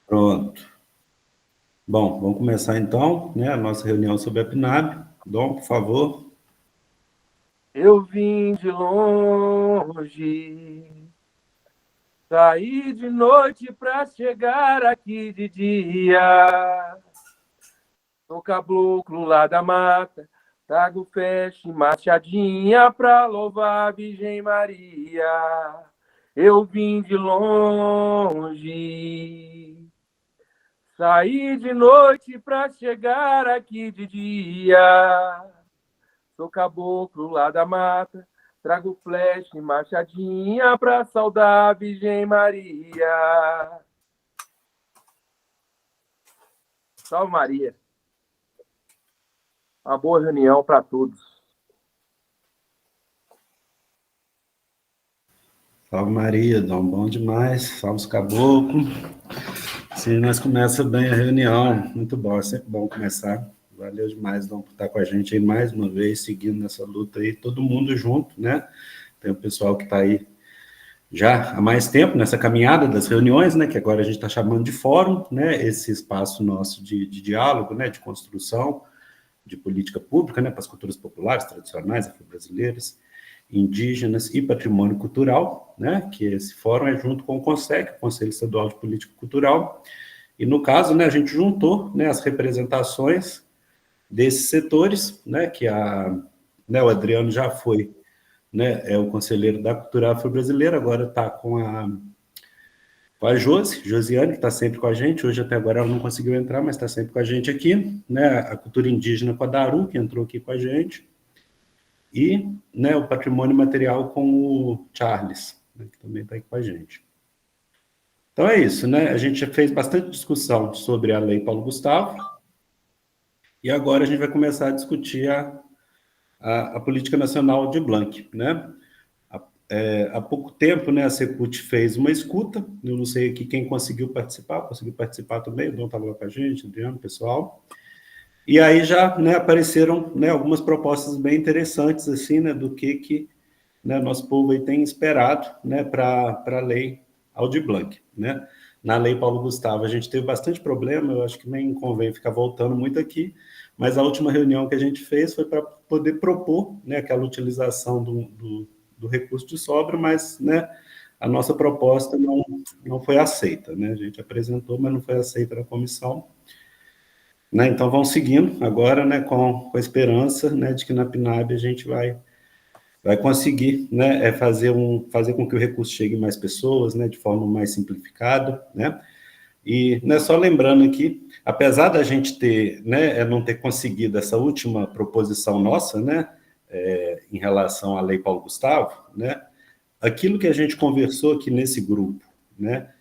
Pronto. Bom, vamos começar então, né, a nossa reunião sobre a PNAB. Dom, por favor. Eu vim de longe, saí de noite pra chegar aqui de dia. Sou caboclo lá da mata, trago festa e machadinha pra louvar a Virgem Maria. Eu vim de longe, saí de noite pra chegar aqui de dia. Sou caboclo lá da mata, trago flecha e machadinha pra saudar a Virgem Maria. Salve Maria. Uma boa reunião para todos. Salve Maria, Dom, bom demais. Salve os caboclos. Sim, nós começa bem a reunião. Muito bom, é sempre bom começar. Valeu demais, Dom, por estar com a gente aí mais uma vez, seguindo nessa luta aí, todo mundo junto, né? Tem o pessoal que está aí já há mais tempo nessa caminhada das reuniões, né, que agora a gente está chamando de fórum, né, esse espaço nosso de diálogo, né, de construção de política pública, né, para as culturas populares, tradicionais, afro-brasileiras, indígenas e patrimônio cultural, né, que esse fórum é junto com o CONSEC, o Conselho Estadual de Política Cultural, e no caso, né, a gente juntou, né, as representações desses setores, né, né, o Adriano já foi, né, é o conselheiro da cultura afro-brasileira, agora está com a Josiane, que está sempre com a gente. Hoje, até agora, ela não conseguiu entrar, mas está sempre com a gente aqui. Né? A cultura indígena com a Daru, que entrou aqui com a gente. E, né, o patrimônio material com o Charles, né, que também está aqui com a gente. Então é isso, né? A gente já fez bastante discussão sobre a Lei Paulo Gustavo. E agora a gente vai começar a discutir a política nacional de Blanc, né? Há pouco tempo, né, a Secult fez uma escuta, eu não sei aqui quem conseguiu participar também, o Dom estava lá com a gente, Adriano, pessoal, e aí já, né, apareceram, né, algumas propostas bem interessantes, assim, né, do que né, nosso povo aí tem esperado, né, para a lei Aldir Blanc, né. Na lei Paulo Gustavo a gente teve bastante problema, eu acho que nem convém ficar voltando muito aqui, mas a última reunião que a gente fez foi para poder propor, né, aquela utilização do recurso de sobra, mas, né, a nossa proposta não foi aceita, né, a gente apresentou, mas não foi aceita na comissão, né, então vão seguindo agora, né, com a esperança, né, de que na PNAB a gente vai conseguir, né, fazer com que o recurso chegue a mais pessoas, né, de forma mais simplificada, né, e né, só lembrando aqui, apesar da gente ter, né, não ter conseguido essa última proposição nossa, né, em relação à Lei Paulo Gustavo, né, aquilo que a gente conversou aqui nesse grupo, né,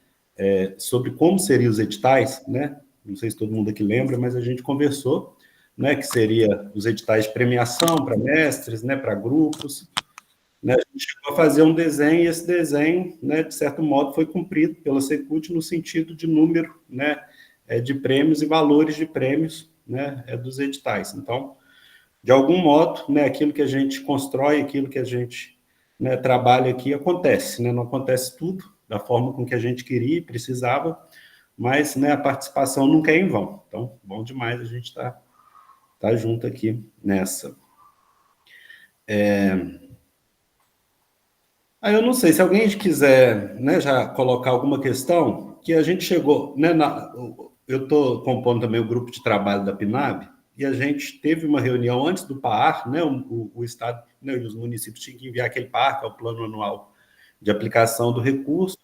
sobre como seriam os editais, né, não sei se todo mundo aqui lembra, mas a gente conversou, né, que seria os editais de premiação para mestres, né, para grupos, né, a gente chegou a fazer um desenho, e esse desenho, né, de certo modo, foi cumprido pela Secult no sentido de número, né, de prêmios e valores de prêmios, né, dos editais. Então, de algum modo, né, aquilo que a gente constrói, aquilo que a gente, né, trabalha aqui, acontece, né, não acontece tudo da forma com que a gente queria e precisava, mas, né, a participação nunca é em vão. Então, bom demais a gente tá junto aqui nessa. Aí eu não sei, se alguém quiser, né, já colocar alguma questão, que a gente chegou, né, eu estou compondo também o grupo de trabalho da PNAB, e a gente teve uma reunião antes do PAR, né, o Estado, né, e os municípios tinham que enviar aquele PAR, que é o Plano Anual de Aplicação do Recurso,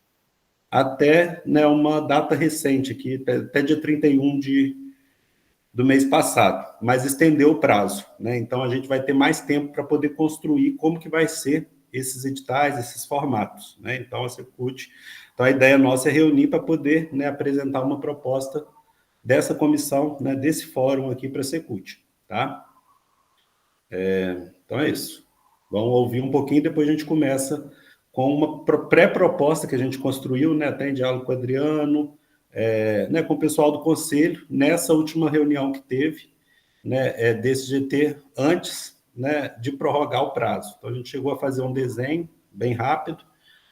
até, né, uma data recente aqui, até dia 31 do mês passado, mas estendeu o prazo, né? Então a gente vai ter mais tempo para poder construir como que vai ser esses editais, esses formatos, né? Então a Secult, então a ideia nossa é reunir para poder, né, apresentar uma proposta dessa comissão, né, desse fórum aqui para a Secult, tá? Então é isso. Vamos ouvir um pouquinho, depois a gente começa com uma pré-proposta que a gente construiu, né, até em diálogo com o Adriano, né, com o pessoal do conselho, nessa última reunião que teve, né, desse GT antes, né, de prorrogar o prazo. Então a gente chegou a fazer um desenho bem rápido,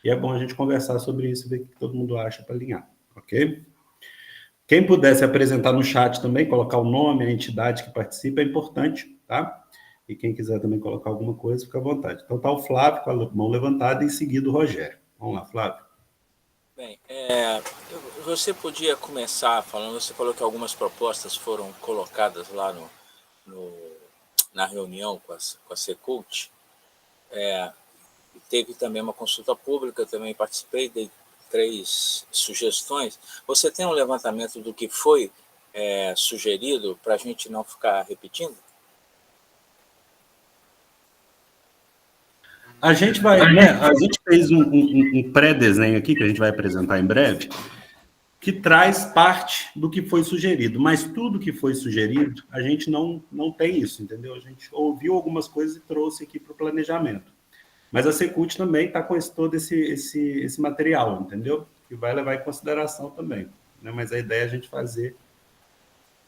e é bom a gente conversar sobre isso e ver o que todo mundo acha para alinhar, ok? Quem puder se apresentar no chat também, colocar o nome, a entidade que participa, é importante, tá? E quem quiser também colocar alguma coisa, fica à vontade. Então tá o Flávio com a mão levantada e em seguida o Rogério. Vamos lá, Flávio. Bem, você podia começar falando, você falou que algumas propostas foram colocadas lá na reunião com a Secult. Teve também uma consulta pública, também participei, dei 3 sugestões. Você tem um levantamento do que foi sugerido para a gente não ficar repetindo? A gente vai, né? A gente fez um pré-desenho aqui que a gente vai apresentar em breve, que traz parte do que foi sugerido, mas tudo que foi sugerido, a gente não tem isso, entendeu? A gente ouviu algumas coisas e trouxe aqui para o planejamento. Mas a Secult também está com todo esse material, entendeu? Que vai levar em consideração também. Né? Mas a ideia é a gente fazer,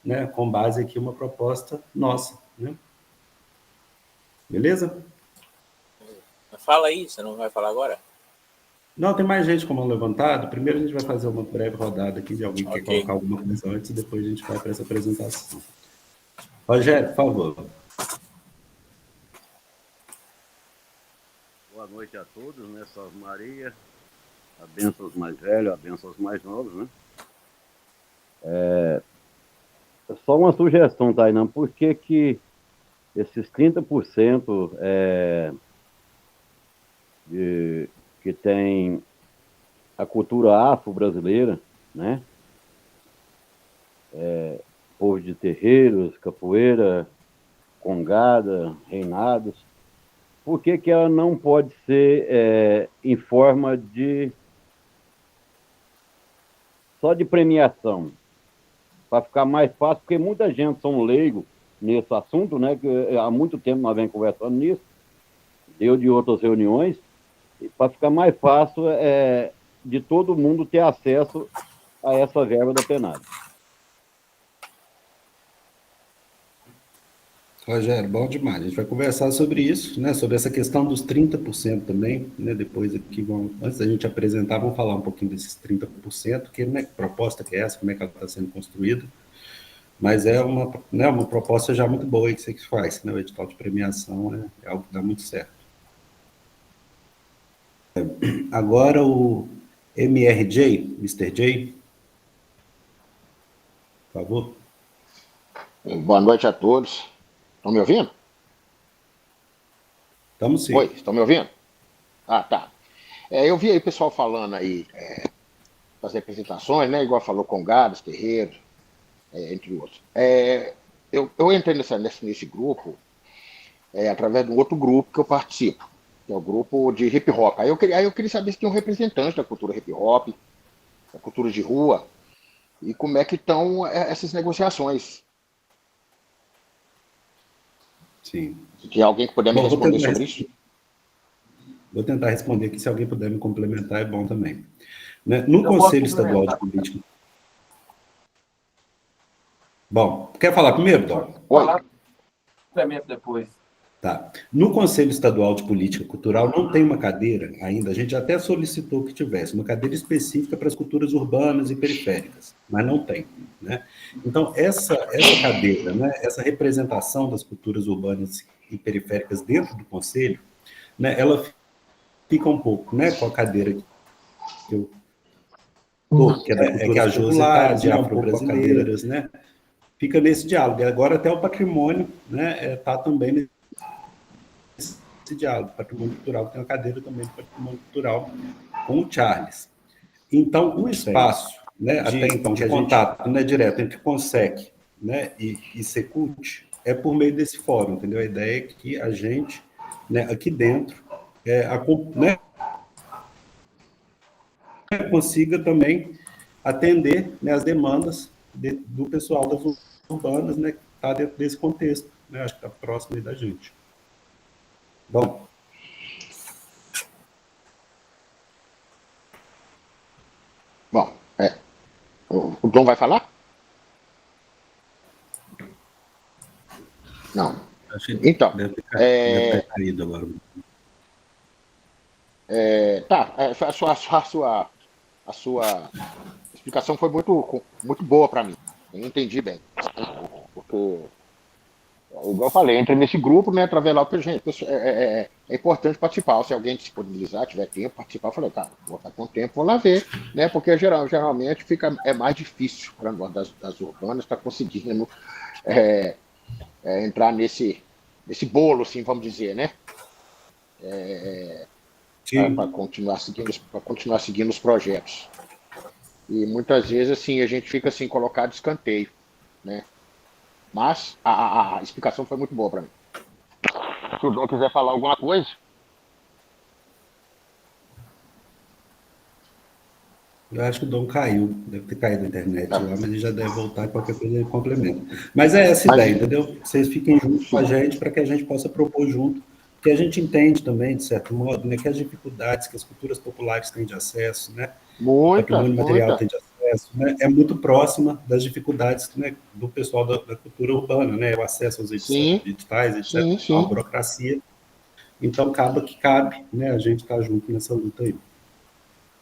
né, com base aqui, uma proposta nossa. Né? Beleza? Fala aí, você não vai falar agora? Não, tem mais gente com a mão levantada. Primeiro a gente vai fazer uma breve rodada aqui de alguém que quer colocar alguma coisa antes e depois a gente vai para essa apresentação. Rogério, por favor. Boa noite a todos, né? Salve Maria, a bênção aos mais velhos, a bênção aos mais novos, né? Só uma sugestão, Tainan, por que esses 30% que tem a cultura afro-brasileira, né? Povo de terreiros, capoeira, congada, reinados, por que ela não pode ser em forma só de premiação? Para ficar mais fácil, porque muita gente são leigo nesse assunto, né? Que há muito tempo nós vem conversando nisso, eu de outras reuniões, para ficar mais fácil de todo mundo ter acesso a essa verba da plenária. Rogério, bom demais. A gente vai conversar sobre isso, né? Sobre essa questão dos 30% também, né? Depois aqui, antes da gente apresentar, vamos falar um pouquinho desses 30%, que proposta que é essa, como é que ela está sendo construída. Mas é uma proposta já muito boa aí que você faz, né? O edital de premiação é algo que dá muito certo. Agora o MRJ, Mr. J, por favor. Boa noite a todos. Estão me ouvindo? Estamos sim. Oi, estão me ouvindo? Ah, tá. Eu vi aí o pessoal falando aí das representações, né? Igual falou congados, terreiros, entre outros. Eu entrei nesse grupo através de um outro grupo que eu participo, que é o grupo de hip hop. Aí eu queria saber se tem um representante da cultura hip hop, da cultura de rua, e como é que estão essas negociações. Sim. Se tem alguém que puder me responder sobre isso? Vou tentar responder aqui, se alguém puder me complementar, é bom também. Né? No Conselho Estadual de Política... Bom, quer falar primeiro, Dom? Oi. Complemento depois. Tá. No Conselho Estadual de Política Cultural não tem uma cadeira ainda, a gente até solicitou que tivesse uma cadeira específica para as culturas urbanas e periféricas, mas não tem, né? Então, essa cadeira, né, essa representação das culturas urbanas e periféricas dentro do Conselho, né, ela fica um pouco, né, com a cadeira que eu tô, que é da cultura que a Josi está, de afro-brasileiras, né? Fica nesse diálogo. E agora até o patrimônio, né, está também esse diálogo, patrimônio cultural, tem uma cadeira também de patrimônio cultural com o Charles. Então, o espaço, né, até então, de contato, né, direto entre CONSEC, né, e Secult é por meio desse fórum, entendeu? A ideia é que a gente, né, aqui dentro, né, consiga também atender, né, as demandas do pessoal das urbanas, né, que está dentro desse contexto, né, acho que está próximo aí da gente. Bom. Bom, o Dom vai falar? Não. Então, deve ter caído agora. Tá, a sua explicação foi muito boa para mim. Eu entendi bem. Porque, igual eu falei, entra nesse grupo, né, para ver lá o que gente. É importante participar. Se alguém disponibilizar, tiver tempo, participar, eu falei, cara, vou estar com tempo, vou lá ver, né? Porque geralmente é mais difícil para nós das urbanas estar conseguindo entrar nesse bolo, assim, vamos dizer, né? Para continuar seguindo os projetos. E muitas vezes assim a gente fica assim colocado de escanteio, né? Mas a explicação foi muito boa para mim. Se o Dom quiser falar alguma coisa. Eu acho que o Dom caiu, deve ter caído a internet lá, mas ele já deve voltar, qualquer coisa ele complementa. Mas é essa ideia, entendeu? Vocês fiquem junto com a gente para que a gente possa propor junto, que a gente entende também, de certo modo, né, que as dificuldades que as culturas populares têm de acesso, né, o patrimônio material tem de acesso, né, é muito próxima das dificuldades, né, do pessoal da cultura urbana, né, o acesso aos editais, etc., a burocracia. Então, cabe, né, a gente estar junto nessa luta aí.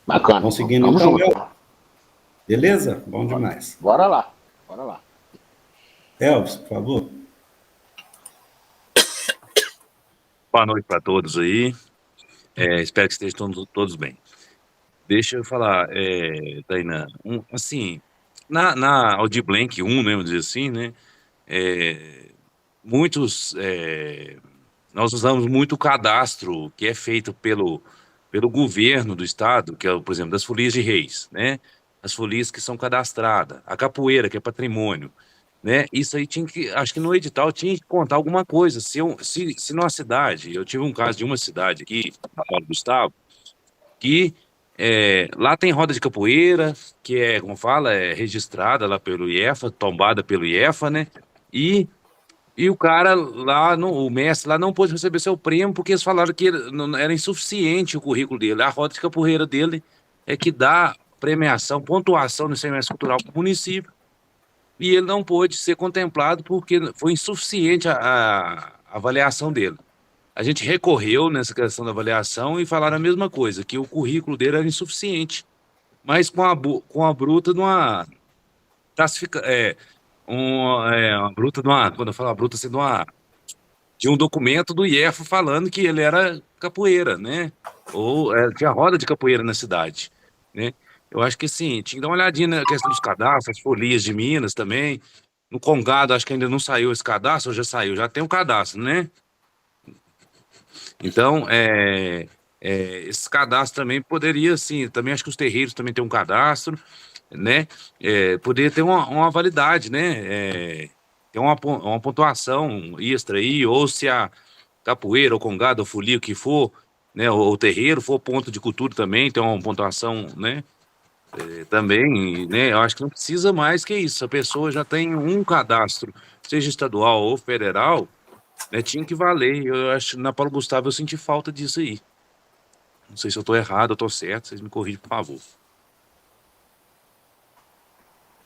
Bacana. Vamos seguindo então, meu? Beleza? Bom demais. Bora lá. Elvis, por favor. Boa noite para todos aí. Espero que estejam todos bem. Deixa eu falar, Tainá, assim, na Audi Blank 1, né, vamos dizer assim, né, nós usamos muito o cadastro que é feito pelo governo do estado, que é, por exemplo, das folias de reis, né, as folias que são cadastradas, a capoeira, que é patrimônio, né, isso aí acho que no edital tinha que contar alguma coisa, se numa cidade, eu tive um caso de uma cidade aqui, na Paulo Gustavo, que lá tem roda de capoeira, que como fala, é registrada lá pelo IEFA, tombada pelo IEFA, né? E o cara lá, o mestre lá não pôde receber seu prêmio porque eles falaram que não era insuficiente o currículo dele. A roda de capoeira dele é que dá premiação, pontuação no semestre cultural para o município. E ele não pôde ser contemplado porque foi insuficiente a avaliação dele. A gente recorreu nessa questão da avaliação e falaram a mesma coisa, que o currículo dele era insuficiente, mas com a bruta de uma uma bruta de uma, quando eu falo a bruta, assim, de um documento do IEFA falando que ele era capoeira, né? Ou tinha roda de capoeira na cidade, né? Eu acho que sim, tinha que dar uma olhadinha na questão dos cadastros, as folias de Minas também. No Congado, acho que ainda não saiu esse cadastro, ou já saiu, já tem um cadastro, né? Então, esse cadastro também poderia, sim, também acho que os terreiros também têm um cadastro, né? Poderia ter uma validade, né? Ter uma pontuação extra aí, ou se a capoeira, ou congado, ou folia, o que for, né? Ou o terreiro for ponto de cultura também, tem uma pontuação, né? Também, né? Eu acho que não precisa mais que isso. A pessoa já tem um cadastro, seja estadual ou federal, né, tinha que valer. Eu acho que na Paulo Gustavo eu senti falta disso aí. Não sei se eu estou errado ou estou certo, vocês me corrigem, por favor.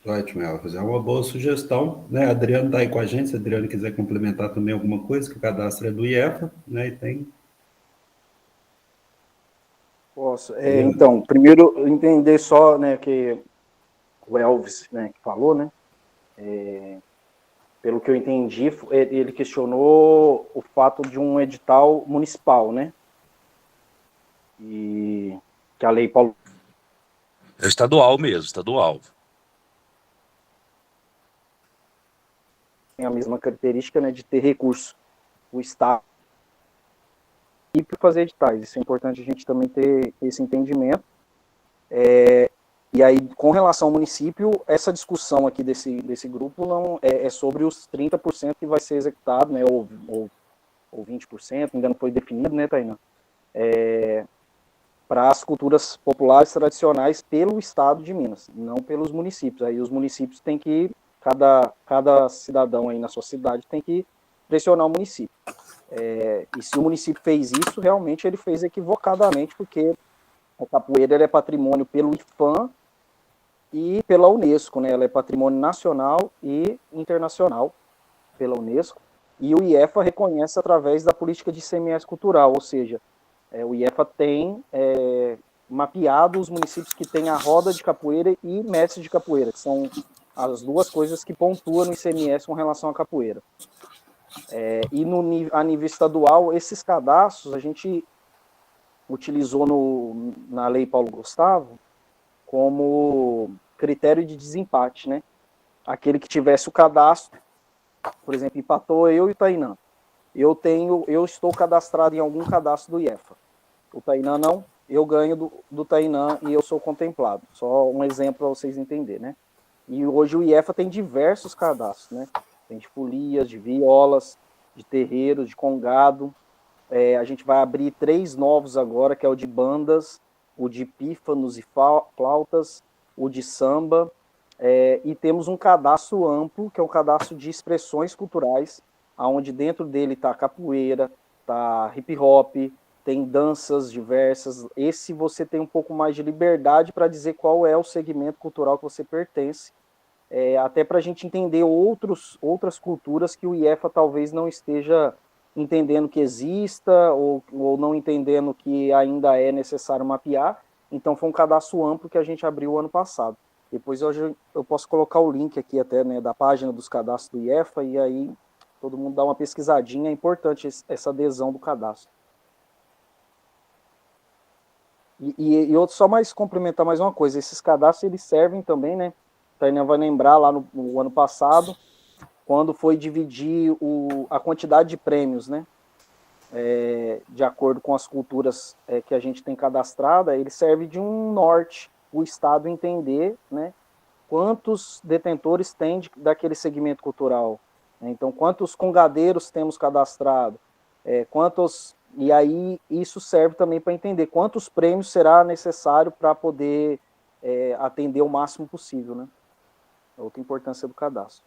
Ótimo, Elvis. É uma boa sugestão, né? Adriano está aí com a gente, se a Adriano quiser complementar também alguma coisa, que o cadastro é do IEFA, né? E tem... Posso. Então, primeiro entender só, né, que o Elvis, né, que falou, né? Pelo que eu entendi, ele questionou o fato de um edital municipal, né? E que a lei Paulo... É estadual mesmo, estadual. Tem a mesma característica, né, de ter recurso. O Estado e para fazer editais. Isso é importante a gente também ter esse entendimento. E aí, com relação ao município, essa discussão aqui desse grupo não é sobre os 30% que vai ser executado, né, ou 20%, ainda não foi definido, né, Tainá? Para as culturas populares tradicionais pelo Estado de Minas, não pelos municípios. Aí os municípios têm que, cada cidadão aí na sua cidade tem que pressionar o município. E se o município fez isso, realmente ele fez equivocadamente, porque a capoeira é patrimônio pelo IFAM e pela Unesco, né? Ela é patrimônio nacional e internacional pela Unesco, e o IEFA reconhece através da política de ICMS cultural, ou seja, o IEFA tem mapeado os municípios que têm a roda de capoeira e mestre de capoeira, que são as duas coisas que pontuam no ICMS com relação à capoeira. E a nível estadual, esses cadastros a gente utilizou na Lei Paulo Gustavo como critério de desempate, né? Aquele que tivesse o cadastro, por exemplo, empatou eu e o Tainã. Eu estou cadastrado em algum cadastro do IEFA. O Tainã não, eu ganho do Tainã e eu sou contemplado. Só um exemplo para vocês entenderem, né? E hoje o IEFA tem diversos cadastros, né? Tem de folias, de violas, de terreiros, de congado. A gente vai abrir 3 novos agora, que é o de bandas, o de pífanos e flautas, o de samba, e temos um cadastro amplo, que é um cadastro de expressões culturais, onde dentro dele está capoeira, está hip hop, tem danças diversas. Esse você tem um pouco mais de liberdade para dizer qual é o segmento cultural que você pertence, até para a gente entender outras culturas que o IEFA talvez não esteja entendendo que exista, ou não entendendo que ainda é necessário mapear. Então foi um cadastro amplo que a gente abriu ano passado. Depois eu posso colocar o link aqui até, né, da página dos cadastros do IEFA, e aí todo mundo dá uma pesquisadinha. É importante essa adesão do cadastro. E outro, só mais complementar mais uma coisa, esses cadastros eles servem também, né? A Tainá vai lembrar lá no ano passado, quando foi dividir a quantidade de prêmios, né? De acordo com as culturas que a gente tem cadastrada, ele serve de um norte, o Estado entender, né, quantos detentores tem daquele segmento cultural. Né? Então, quantos congadeiros temos cadastrado, e aí isso serve também para entender quantos prêmios será necessário para poder atender o máximo possível. Né? É outra importância do cadastro.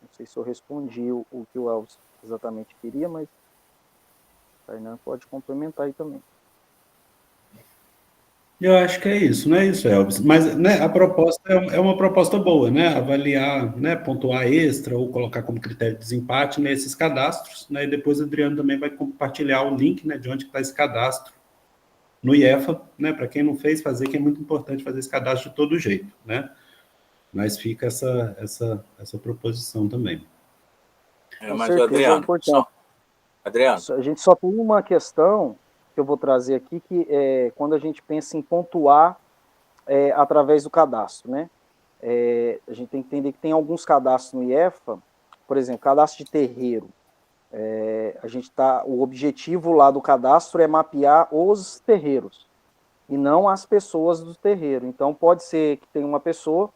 Não sei se eu respondi o que o Elvis exatamente queria, mas a Tainá pode complementar aí também. Eu acho que é isso, não é isso, Elvis? Mas, né, a proposta é uma proposta boa, né? Avaliar, né, pontuar extra ou colocar como critério de desempate nesses cadastros, né? E depois o Adriano também vai compartilhar o link, né, de onde está esse cadastro no IEFA, né? Para quem não fez, fazer, que é muito importante fazer esse cadastro de todo jeito, né? Mas fica essa proposição também. Com Mas, certeza é importante. Adriano. A gente só tem uma questão que eu vou trazer aqui, que é quando a gente pensa em pontuar através do cadastro, né? A gente tem que entender que tem alguns cadastros no IEFA, por exemplo, cadastro de terreiro. O objetivo lá do cadastro é mapear os terreiros e não as pessoas do terreiro. Então pode ser que tenha uma pessoa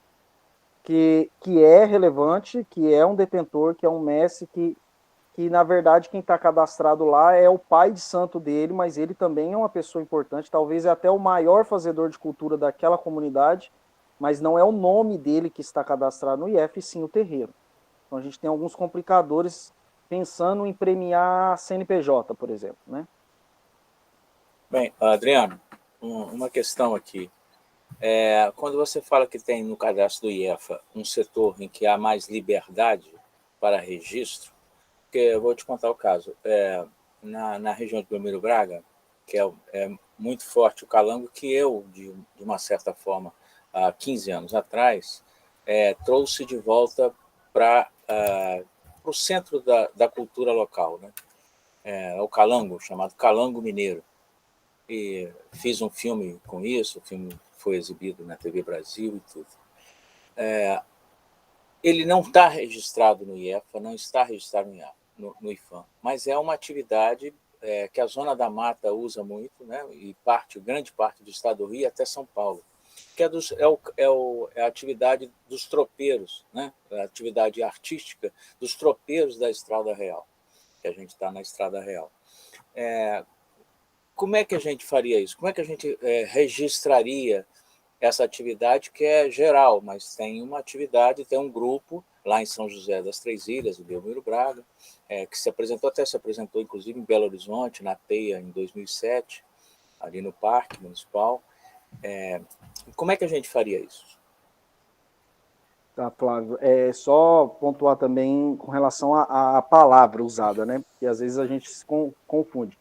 que é relevante, que é um detentor, que é um mestre, que na verdade quem está cadastrado lá é o pai de santo dele, mas ele também é uma pessoa importante, talvez é até o maior fazedor de cultura daquela comunidade, mas não é o nome dele que está cadastrado no IEF, sim o terreiro. Então a gente tem alguns complicadores pensando em premiar CNPJ, por exemplo, né? Bem, Adriano, uma questão aqui. Quando você fala que tem no cadastro do IEFA um setor em que há mais liberdade para registro, porque eu vou te contar o caso. Na região de Belmiro Braga, que é muito forte o calango, que eu, de uma certa forma, há 15 anos atrás, trouxe de volta para o centro da cultura local, né? O calango, chamado Calango Mineiro. E fiz um filme com isso, o filme foi exibido na TV Brasil e tudo. Ele não está registrado no IEFA, não está registrado no IFAM, mas é uma atividade que a Zona da Mata usa muito, né? E grande parte do estado do Rio até São Paulo, que é a atividade dos tropeiros, né? A atividade artística dos tropeiros da Estrada Real, que a gente está na Estrada Real. Como é que a gente faria isso? Como é que a gente registraria essa atividade que é geral, mas tem uma atividade, tem um grupo lá em São José das Três Ilhas, em Belmiro Braga, que se apresentou inclusive em Belo Horizonte, na Teia, em 2007, ali no Parque Municipal. Como é que a gente faria isso? Tá, Flávio. Só pontuar também com relação à palavra usada, né? Porque às vezes a gente se confunde.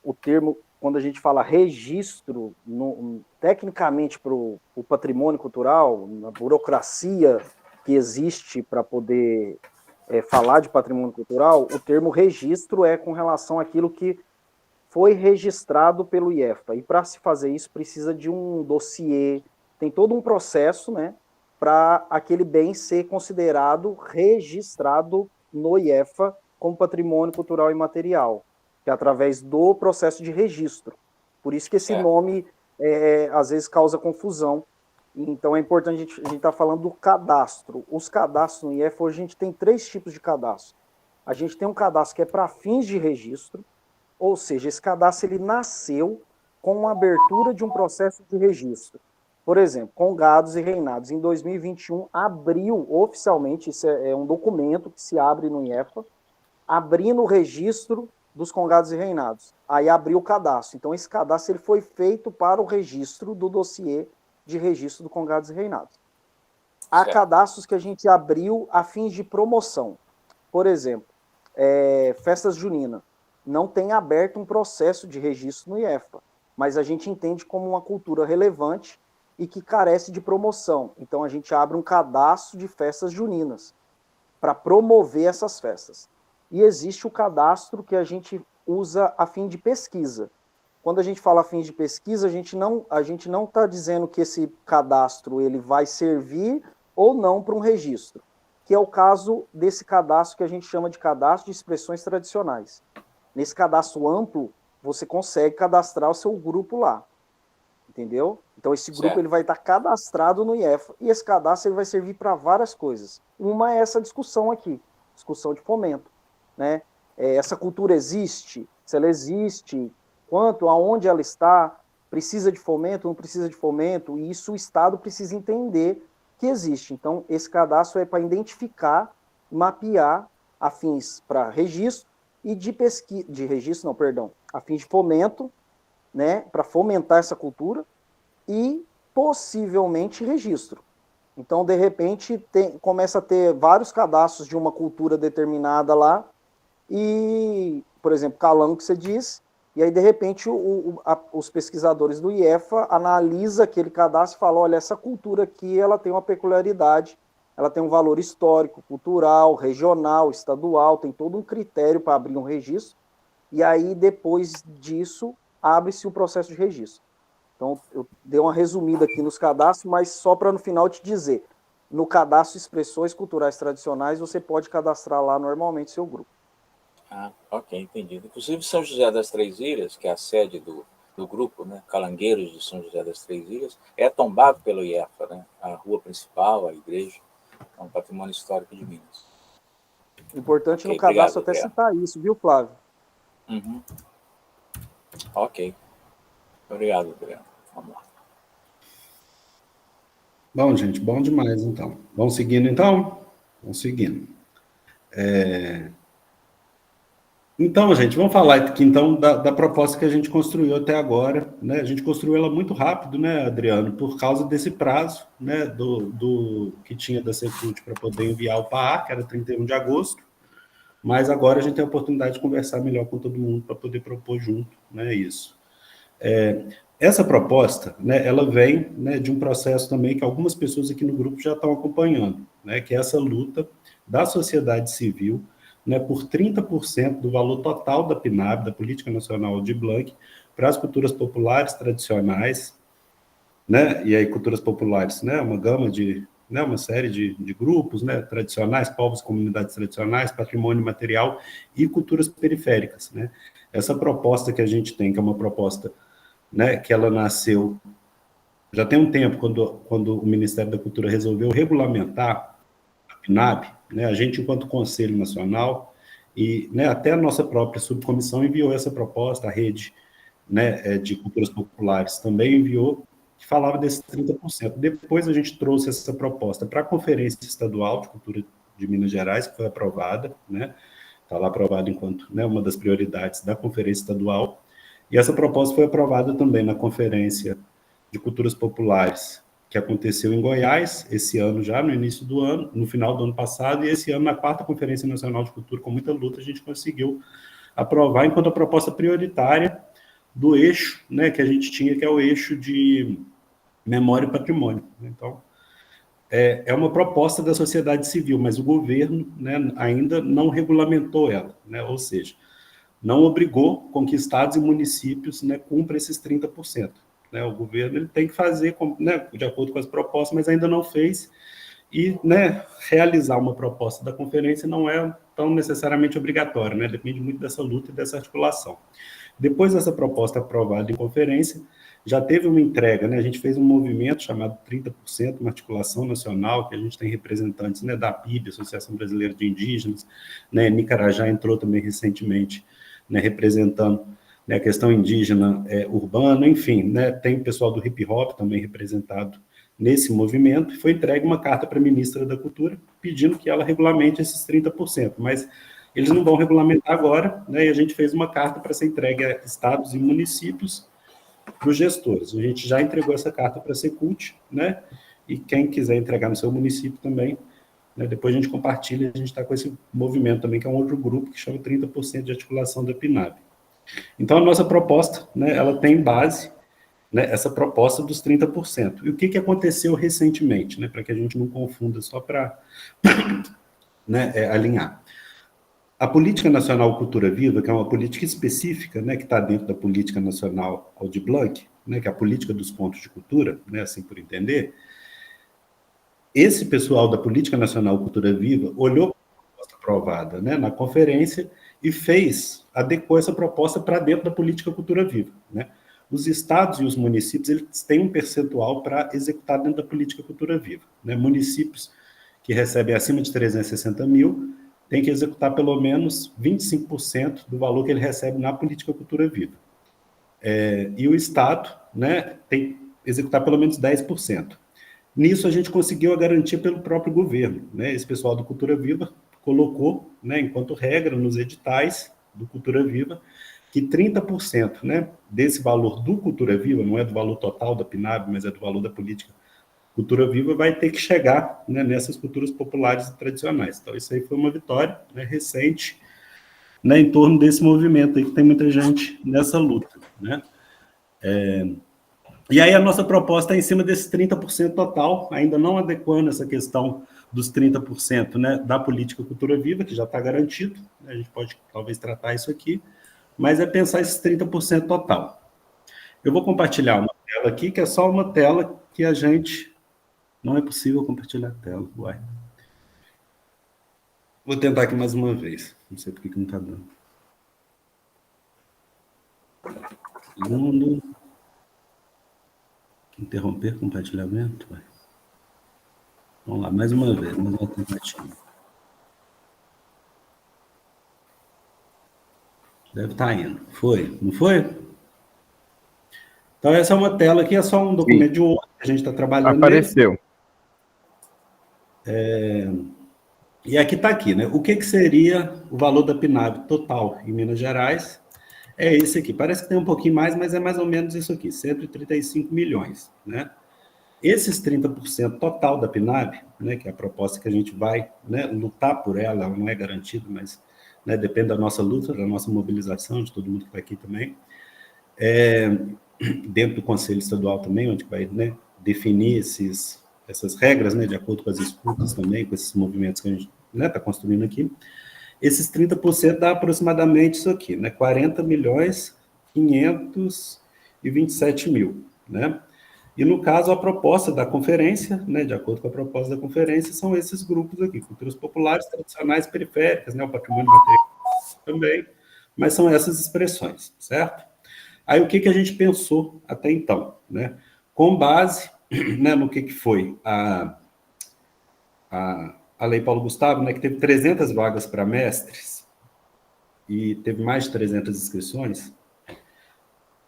o termo, quando a gente fala registro, tecnicamente para o patrimônio cultural, na burocracia que existe para poder falar de patrimônio cultural, o termo registro é com relação àquilo que foi registrado pelo IEFA. E para se fazer isso, precisa de um dossiê, tem todo um processo, né, para aquele bem ser considerado registrado no IEFA como patrimônio cultural imaterial, que é através do processo de registro. Por isso que esse nome, às vezes, causa confusão. Então, é importante a gente estar falando do cadastro. Os cadastros no IEFA, hoje a gente tem 3 tipos de cadastro. A gente tem um cadastro que é para fins de registro, ou seja, esse cadastro ele nasceu com a abertura de um processo de registro. Por exemplo, Congados e Reinados, em 2021, abriu oficialmente, isso é um documento que se abre no IEFA, abrindo o registro dos Congados e Reinados. Aí abriu o cadastro. Então, esse cadastro ele foi feito para o registro do dossiê de registro do Congados e Reinados. Há cadastros que a gente abriu a fins de promoção. Por exemplo, festas juninas. Não tem aberto um processo de registro no IEFA, mas a gente entende como uma cultura relevante e que carece de promoção. Então, a gente abre um cadastro de festas juninas para promover essas festas. E existe o cadastro que a gente usa a fim de pesquisa. Quando a gente fala a fim de pesquisa, a gente não está dizendo que esse cadastro ele vai servir ou não para um registro, que é o caso desse cadastro que a gente chama de cadastro de expressões tradicionais. Nesse cadastro amplo, você consegue cadastrar o seu grupo lá, entendeu? Então, esse grupo ele vai estar cadastrado no IEFA, e esse cadastro ele vai servir para várias coisas. Uma é essa discussão aqui, discussão de fomento, né? Essa cultura existe? Se ela existe, quanto, aonde ela está, precisa de fomento, não precisa de fomento, e isso o Estado precisa entender que existe. Então, esse cadastro é para identificar, mapear a fins para registro, e de pesquisa, de registro, não, perdão, a fim de fomento, né, para fomentar essa cultura, e possivelmente registro. Então, de repente, começa a ter vários cadastros de uma cultura determinada lá, e, por exemplo, Calango, que você diz, e aí, de repente, os pesquisadores do IEFA analisam aquele cadastro e falam, olha, essa cultura aqui, ela tem uma peculiaridade, ela tem um valor histórico, cultural, regional, estadual, tem todo um critério para abrir um registro, e aí, depois disso, abre-se o processo de registro. Então, eu dei uma resumida aqui nos cadastros, mas só para no final te dizer, no cadastro Expressões Culturais Tradicionais, você pode cadastrar lá normalmente seu grupo. Ah, ok, entendido. Inclusive, São José das Três Ilhas, que é a sede do grupo, né, Calangueiros de São José das Três Ilhas, é tombado pelo IEFA, né, a rua principal, a igreja, é um patrimônio histórico de Minas. Importante no cadastro até citar isso, viu, Flávio? Uhum. Ok. Obrigado, Adriano. Vamos lá. Bom, gente, bom demais, então. Vamos seguindo, então? Vamos seguindo. Então, gente, vamos falar aqui, então, da proposta que a gente construiu até agora, né? A gente construiu ela muito rápido, né, Adriano, por causa desse prazo, né, do que tinha da Cefut para poder enviar o PAA, que era 31 de agosto, mas agora a gente tem a oportunidade de conversar melhor com todo mundo para poder propor junto, né, isso. Essa proposta, né, ela vem, né, de um processo também que algumas pessoas aqui no grupo já estão acompanhando, né, que é essa luta da sociedade civil, né, por 30% do valor total da PNAB, da Política Nacional de Blanc, para as culturas populares tradicionais, né, e aí culturas populares, né, uma gama de, né, uma série de grupos, né, tradicionais, povos, comunidades tradicionais, patrimônio material e culturas periféricas, né. Essa proposta que a gente tem, que é uma proposta, né, que ela nasceu já tem um tempo, quando o Ministério da Cultura resolveu regulamentar a PNAB, né, a gente, enquanto Conselho Nacional, e, né, até a nossa própria subcomissão enviou essa proposta, a rede, né, de culturas populares também enviou, que falava desses 30%. Depois a gente trouxe essa proposta para a Conferência Estadual de Cultura de Minas Gerais, que foi aprovada, né, está lá aprovada enquanto, né, uma das prioridades da Conferência Estadual, e essa proposta foi aprovada também na Conferência de Culturas Populares, que aconteceu em Goiás, esse ano já, no início do ano, no final do ano passado, e esse ano, na 4ª Conferência Nacional de Cultura, com muita luta, a gente conseguiu aprovar enquanto a proposta prioritária do eixo, né, que a gente tinha, que é o eixo de memória e patrimônio. Então, é uma proposta da sociedade civil, mas o governo, né, ainda não regulamentou ela, né, ou seja, não obrigou com que estados e municípios, né, cumpram esses 30%. Né, o governo ele tem que fazer, né, de acordo com as propostas, mas ainda não fez, e, né, realizar uma proposta da conferência não é tão necessariamente obrigatório, né, depende muito dessa luta e dessa articulação. Depois dessa proposta aprovada em conferência, já teve uma entrega, né? A gente fez um movimento chamado 30%, uma articulação nacional, que a gente tem representantes, né, da PIB, Associação Brasileira de Indígenas, né, Nicarajá entrou também recentemente, né, representando, né, a questão indígena urbana, enfim, né, tem o pessoal do hip hop também representado nesse movimento, e foi entregue uma carta para a ministra da Cultura, pedindo que ela regulamente esses 30%, mas eles não vão regulamentar agora, né, e a gente fez uma carta para ser entregue a estados e municípios, para os gestores. A gente já entregou essa carta para a Secult, né? E quem quiser entregar no seu município também, né? Depois a gente compartilha, a gente está com esse movimento também, que é um outro grupo que chama 30% de articulação da PNAB. Então, a nossa proposta, né, ela tem base, né, essa proposta dos 30%. E o que aconteceu recentemente, né, para que a gente não confunda, só para né, alinhar. A Política Nacional Cultura Viva, que é uma política específica, né, que está dentro da Política Nacional Aldir Blanc, né, que é a política dos pontos de cultura, né, assim por entender, esse pessoal da Política Nacional Cultura Viva olhou para a proposta aprovada, né, na conferência e adequou essa proposta para dentro da Política Cultura Viva. Né. Os estados e os municípios eles têm um percentual para executar dentro da Política Cultura Viva. Né. Municípios que recebem acima de 360 mil tem que executar pelo menos 25% do valor que ele recebe na Política Cultura Viva. E o Estado, né, tem que executar pelo menos 10%. Nisso a gente conseguiu a garantia pelo próprio governo. Né? Esse pessoal do Cultura Viva colocou, né, enquanto regra, nos editais do Cultura Viva, que 30%, né, desse valor do Cultura Viva, não é do valor total da PNAB, mas é do valor da política Cultura Viva, vai ter que chegar, né, nessas culturas populares e tradicionais. Então, isso aí foi uma vitória, né, recente, né, em torno desse movimento aí, que tem muita gente nessa luta. Né? E aí a nossa proposta é em cima desse 30% total, ainda não adequando essa questão dos 30%, né, da política Cultura Viva, que já está garantido, né, a gente pode talvez tratar isso aqui, mas é pensar esses 30% total. Eu vou compartilhar uma tela aqui, que é só uma tela que a gente... Não é possível compartilhar a tela, uai. Vou tentar aqui mais uma vez. Não sei por que não está dando. Segundo. Interromper compartilhamento. Uai. Vamos lá, mais uma vez, mais uma tentativa. Deve estar indo. Foi, não foi? Então, essa é uma tela aqui, é só um documento de Word que a gente está trabalhando. Apareceu. E aqui está aqui, né? O que seria o valor da PNAB total em Minas Gerais? É esse aqui. Parece que tem um pouquinho mais, mas é mais ou menos isso aqui, 135 milhões, né? Esses 30% total da PNAB, né, que é a proposta que a gente vai, né, lutar por ela não é garantido, mas, né, depende da nossa luta, da nossa mobilização, de todo mundo que está aqui também, dentro do Conselho Estadual também, onde vai, né, definir essas regras, né, de acordo com as escutas também, com esses movimentos que a gente, né, está construindo aqui. Esses 30% dá aproximadamente isso aqui, né, 40.527 mil, né? E, no caso, a proposta da conferência, né, de acordo com a proposta da conferência, são esses grupos aqui, culturas populares, tradicionais, periféricas, né, o patrimônio material também, mas são essas expressões, certo? Aí, o que a gente pensou até então, né? Com base, né, no que foi a Lei Paulo Gustavo, né, que teve 300 vagas para mestres e teve mais de 300 inscrições,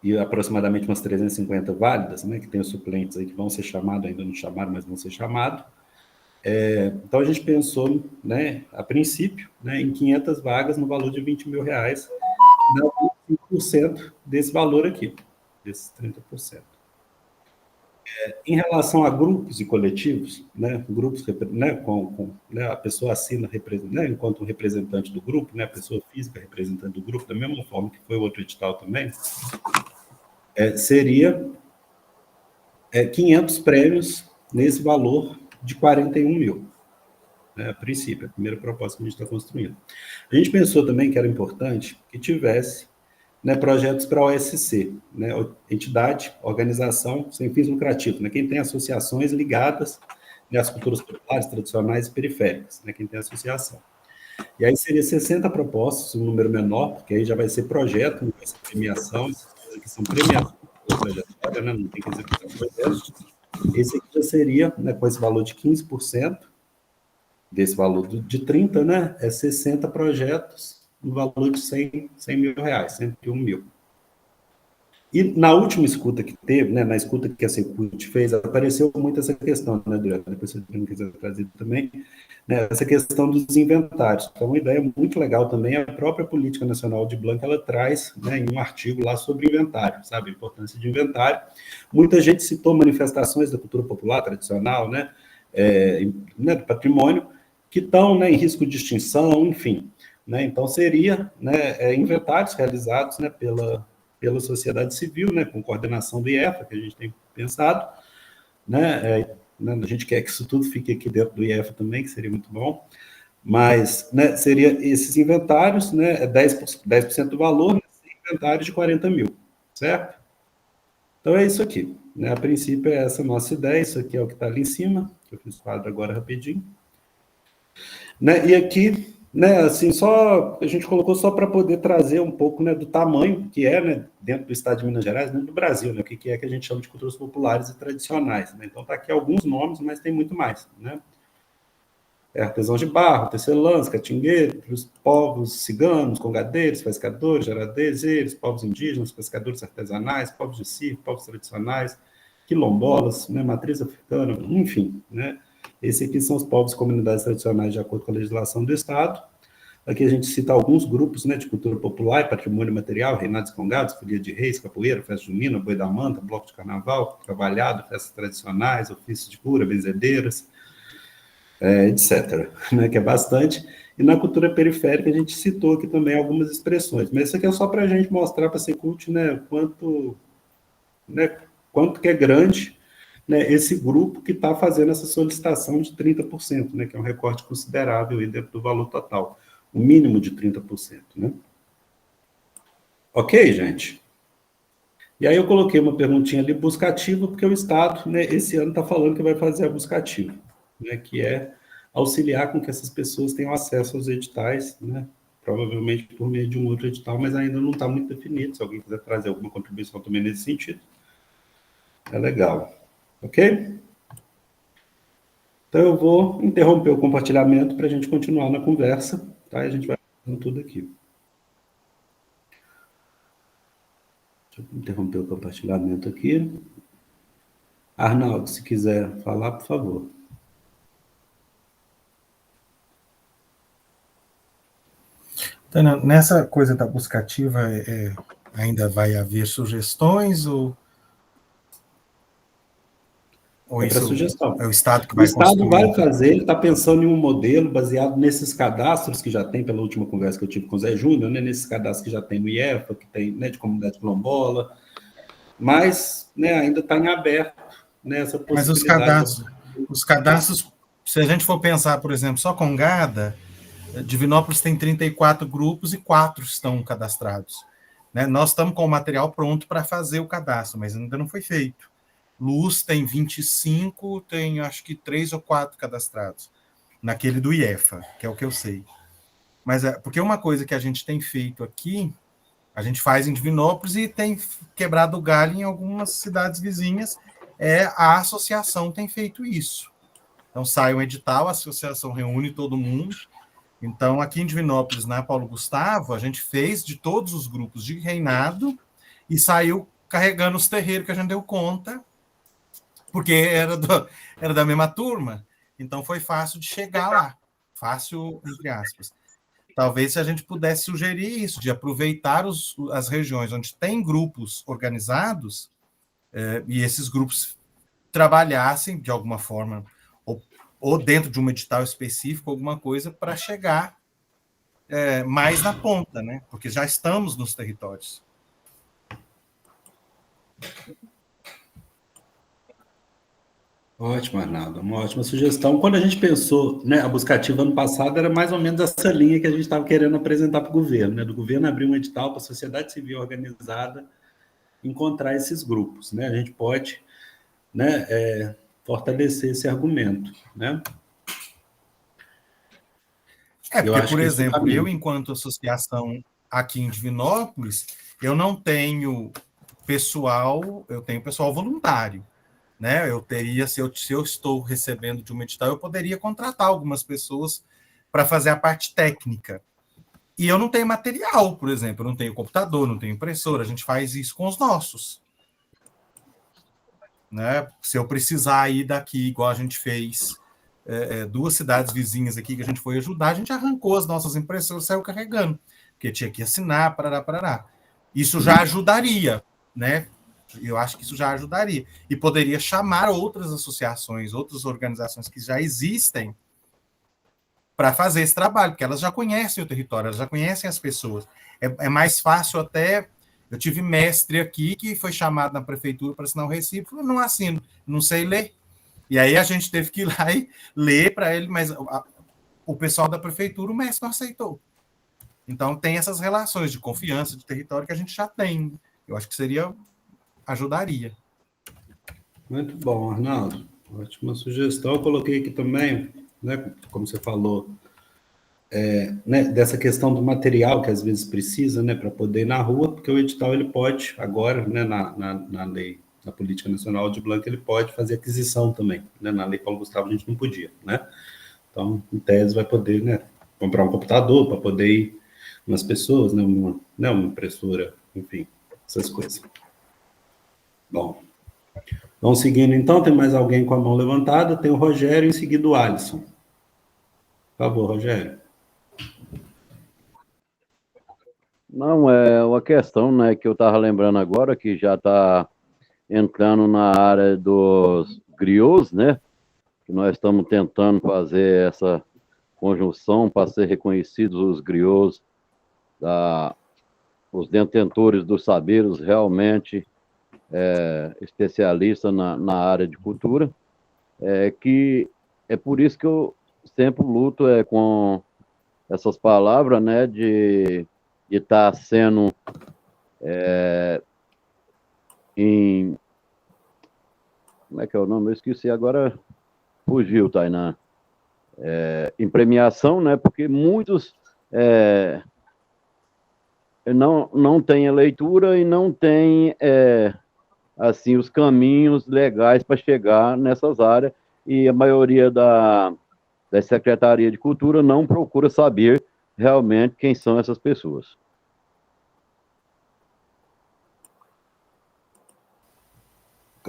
e aproximadamente umas 350 válidas, né, que tem os suplentes aí que vão ser chamados, ainda não chamaram, mas vão ser chamados. Então, a gente pensou, né, a princípio, né, em 500 vagas no valor de R$20 mil, dá 25% desse valor aqui, desses 30%. Em relação a grupos e coletivos, né, grupos, né, né, a pessoa assina, né, enquanto representante do grupo, né, a pessoa física representante do grupo, da mesma forma que foi o outro edital também, seria 500 prêmios nesse valor de 41 mil, né, a princípio, a primeira proposta que a gente está construindo. A gente pensou também que era importante que tivesse, né, projetos para a OSC, né, entidade, organização sem fins lucrativos, né, quem tem associações ligadas, né, às culturas populares, tradicionais e periféricas, né, quem tem associação. E aí seria 60 propostas, um número menor, porque aí já vai ser projeto, não vai ser premiação, essas coisas aqui são premiações pela trajetória, né, não tem que executar projetos. Esse aqui já seria, né, com esse valor de 15%, desse valor de 30, né, 60 projetos, no valor de 100 mil reais, 101 mil. E na última escuta que teve, né, na escuta que a Secult fez, apareceu muito essa questão, né, Adriano? Depois se você não quiser trazer também, né, essa questão dos inventários. Então, uma ideia muito legal também, a própria Política Nacional de Blanc, ela traz, né, em um artigo lá sobre inventário, sabe, a importância de inventário. Muita gente citou manifestações da cultura popular tradicional, né, do patrimônio, que estão, né, em risco de extinção, enfim. Né, então, seria, né, inventários realizados, né, pela sociedade civil, né, com coordenação do IEFA, que a gente tem pensado, né, a gente quer que isso tudo fique aqui dentro do IEFA também, que seria muito bom, mas, né, seria esses inventários, né, 10% do valor, né, inventários de 40 mil, certo? Então é isso aqui, né, a princípio é essa nossa ideia, isso aqui é o que está ali em cima, que eu fiz o quadro agora rapidinho, né, e aqui, né, assim, só a gente colocou só para poder trazer um pouco, né, do tamanho que é, né, dentro do estado de Minas Gerais, dentro do Brasil, né, o que é que a gente chama de culturas populares e tradicionais, né? Então tá aqui alguns nomes, mas tem muito mais, né? Artesãos de barro, tecelãs, catingueiros, povos ciganos, congadeiros, pescadores, geradeiros, povos indígenas, pescadores artesanais, povos de circo, povos tradicionais, quilombolas, né, matriz africana, enfim, né? Esses aqui são os povos e comunidades tradicionais de acordo com a legislação do Estado. Aqui a gente cita alguns grupos, né, de cultura popular e patrimônio material, reinados e congados, folia de reis, capoeira, festa junina, boi da manta, bloco de carnaval, trabalhado, festas tradicionais, ofícios de cura, benzedeiras, etc., né, que é bastante. E na cultura periférica a gente citou aqui também algumas expressões, mas isso aqui é só para a gente mostrar para a Secult, né, quanto que é grande, né, esse grupo que está fazendo essa solicitação de 30%, né, que é um recorte considerável aí dentro do valor total, o mínimo de 30%. Né? Ok, gente? E aí eu coloquei uma perguntinha ali, busca ativa, porque o Estado, né, esse ano está falando que vai fazer a busca ativa, né, que é auxiliar com que essas pessoas tenham acesso aos editais, né, provavelmente por meio de um outro edital, mas ainda não está muito definido. Se alguém quiser trazer alguma contribuição também nesse sentido, é legal. Ok? Então, eu vou interromper o compartilhamento para a gente continuar na conversa, tá? E a gente vai fazendo tudo aqui. Deixa eu interromper o compartilhamento aqui. Arnaldo, se quiser falar, por favor. Então, nessa coisa da busca ativa, ainda vai haver sugestões ou É para sugestão. é o Estado que O vai Estado construir? vai fazer, ele está pensando em um modelo baseado nesses cadastros que já tem, pela última conversa que eu tive com o Zé Júnior, né, nesses cadastros que já tem no IEFA, que tem, né, de comunidade quilombola, mas, né, ainda está em aberto, né, essa possibilidade. Mas os cadastros, se a gente for pensar, por exemplo, só Congada, Divinópolis tem 34 grupos e 4 estão cadastrados. Né? Nós estamos com o material pronto para fazer o cadastro, mas ainda não foi feito. Luz tem 25, tem acho que 3 ou 4 cadastrados, naquele do IEFA, que é o que eu sei. Mas porque uma coisa que a gente tem feito aqui, a gente faz em Divinópolis e tem quebrado o galho em algumas cidades vizinhas, a associação tem feito isso. Então sai um edital, a associação reúne todo mundo. Então, aqui em Divinópolis, na Paulo Gustavo, a gente fez de todos os grupos de reinado e saiu carregando os terreiros que a gente deu conta, porque era da mesma turma, então foi fácil de chegar lá, fácil, entre aspas. Talvez se a gente pudesse sugerir isso, de aproveitar as regiões onde tem grupos organizados, e esses grupos trabalhassem de alguma forma, ou dentro de um edital específico, alguma coisa, para chegar mais na ponta, né? Porque já estamos nos territórios. Ótimo, Arnaldo, uma ótima sugestão. Quando a gente pensou, né, a Buscativa ano passado era mais ou menos essa linha que a gente estava querendo apresentar para o governo, né, do governo abrir um edital para a sociedade civil organizada encontrar esses grupos, né, a gente pode, né, fortalecer esse argumento, né. Eu Porque, acho por que esse é o exemplo, eu, caminho. enquanto associação aqui em Divinópolis, eu não tenho pessoal, eu tenho pessoal voluntário, né? Eu teria, se eu estou recebendo de uma edital, eu poderia contratar algumas pessoas para fazer a parte técnica. E eu não tenho material, por exemplo, eu não tenho computador, não tenho impressora, a gente faz isso com os nossos. Né? Se eu precisar ir daqui, igual a gente fez, duas cidades vizinhas aqui que a gente foi ajudar, a gente arrancou as nossas impressoras e saiu carregando, porque tinha que assinar, parará, parará. Isso já ajudaria, né? Eu acho que isso já ajudaria. E poderia chamar outras associações, outras organizações que já existem para fazer esse trabalho, porque elas já conhecem o território, elas já conhecem as pessoas. É mais fácil até. Eu tive mestre aqui que foi chamado na prefeitura para assinar o recibo, falou, não assino, não sei ler. E aí a gente teve que ir lá e ler para ele, mas o pessoal da prefeitura, o mestre não aceitou. Então tem essas relações de confiança, de território que a gente já tem. Eu acho que ajudaria. Muito bom, Arnaldo. Ótima sugestão. Eu coloquei aqui também, né, como você falou, né, dessa questão do material que às vezes precisa, né, para poder ir na rua, porque o edital ele pode agora, né, na lei, na política nacional de Blanc, ele pode fazer aquisição também, né, na lei Paulo Gustavo a gente não podia, né, então em tese vai poder, né, comprar um computador para poder ir umas pessoas, né, uma impressora, enfim, essas coisas. Bom, vamos seguindo então, tem mais alguém com a mão levantada, tem o Rogério, em seguida o Alisson. Por favor, Rogério. Não, é uma questão, né, que eu estava lembrando agora, que já está entrando na área dos griots, né, que nós estamos tentando fazer essa conjunção para ser reconhecidos os griots, os detentores dos saberes realmente especialistas na área de cultura, que é por isso que eu sempre luto com essas palavras, né, de estar sendo como é que é o nome? Eu esqueci agora, fugiu, Tainá. Em premiação, né, porque muitos não têm a leitura e não têm assim, os caminhos legais para chegar nessas áreas, e a maioria da Secretaria de Cultura não procura saber realmente quem são essas pessoas.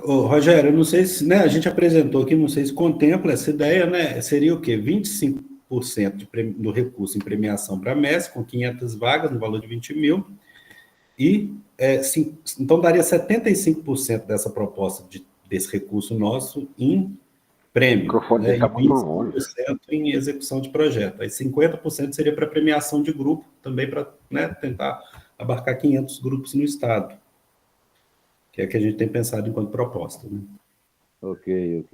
Ô, Rogério, eu não sei se, né, a gente apresentou aqui, não sei se contempla essa ideia, né, seria o quê? 25% do recurso em premiação para a MES, com 500 vagas, no valor de 20 mil, e então daria 75% dessa proposta desse recurso nosso em prêmio, Microfone né, dele e tá muito longe. 25% em execução de projeto. Aí 50% seria para premiação de grupo, também para, né, tentar abarcar 500 grupos no estado, que é o que a gente tem pensado enquanto proposta, né? Ok.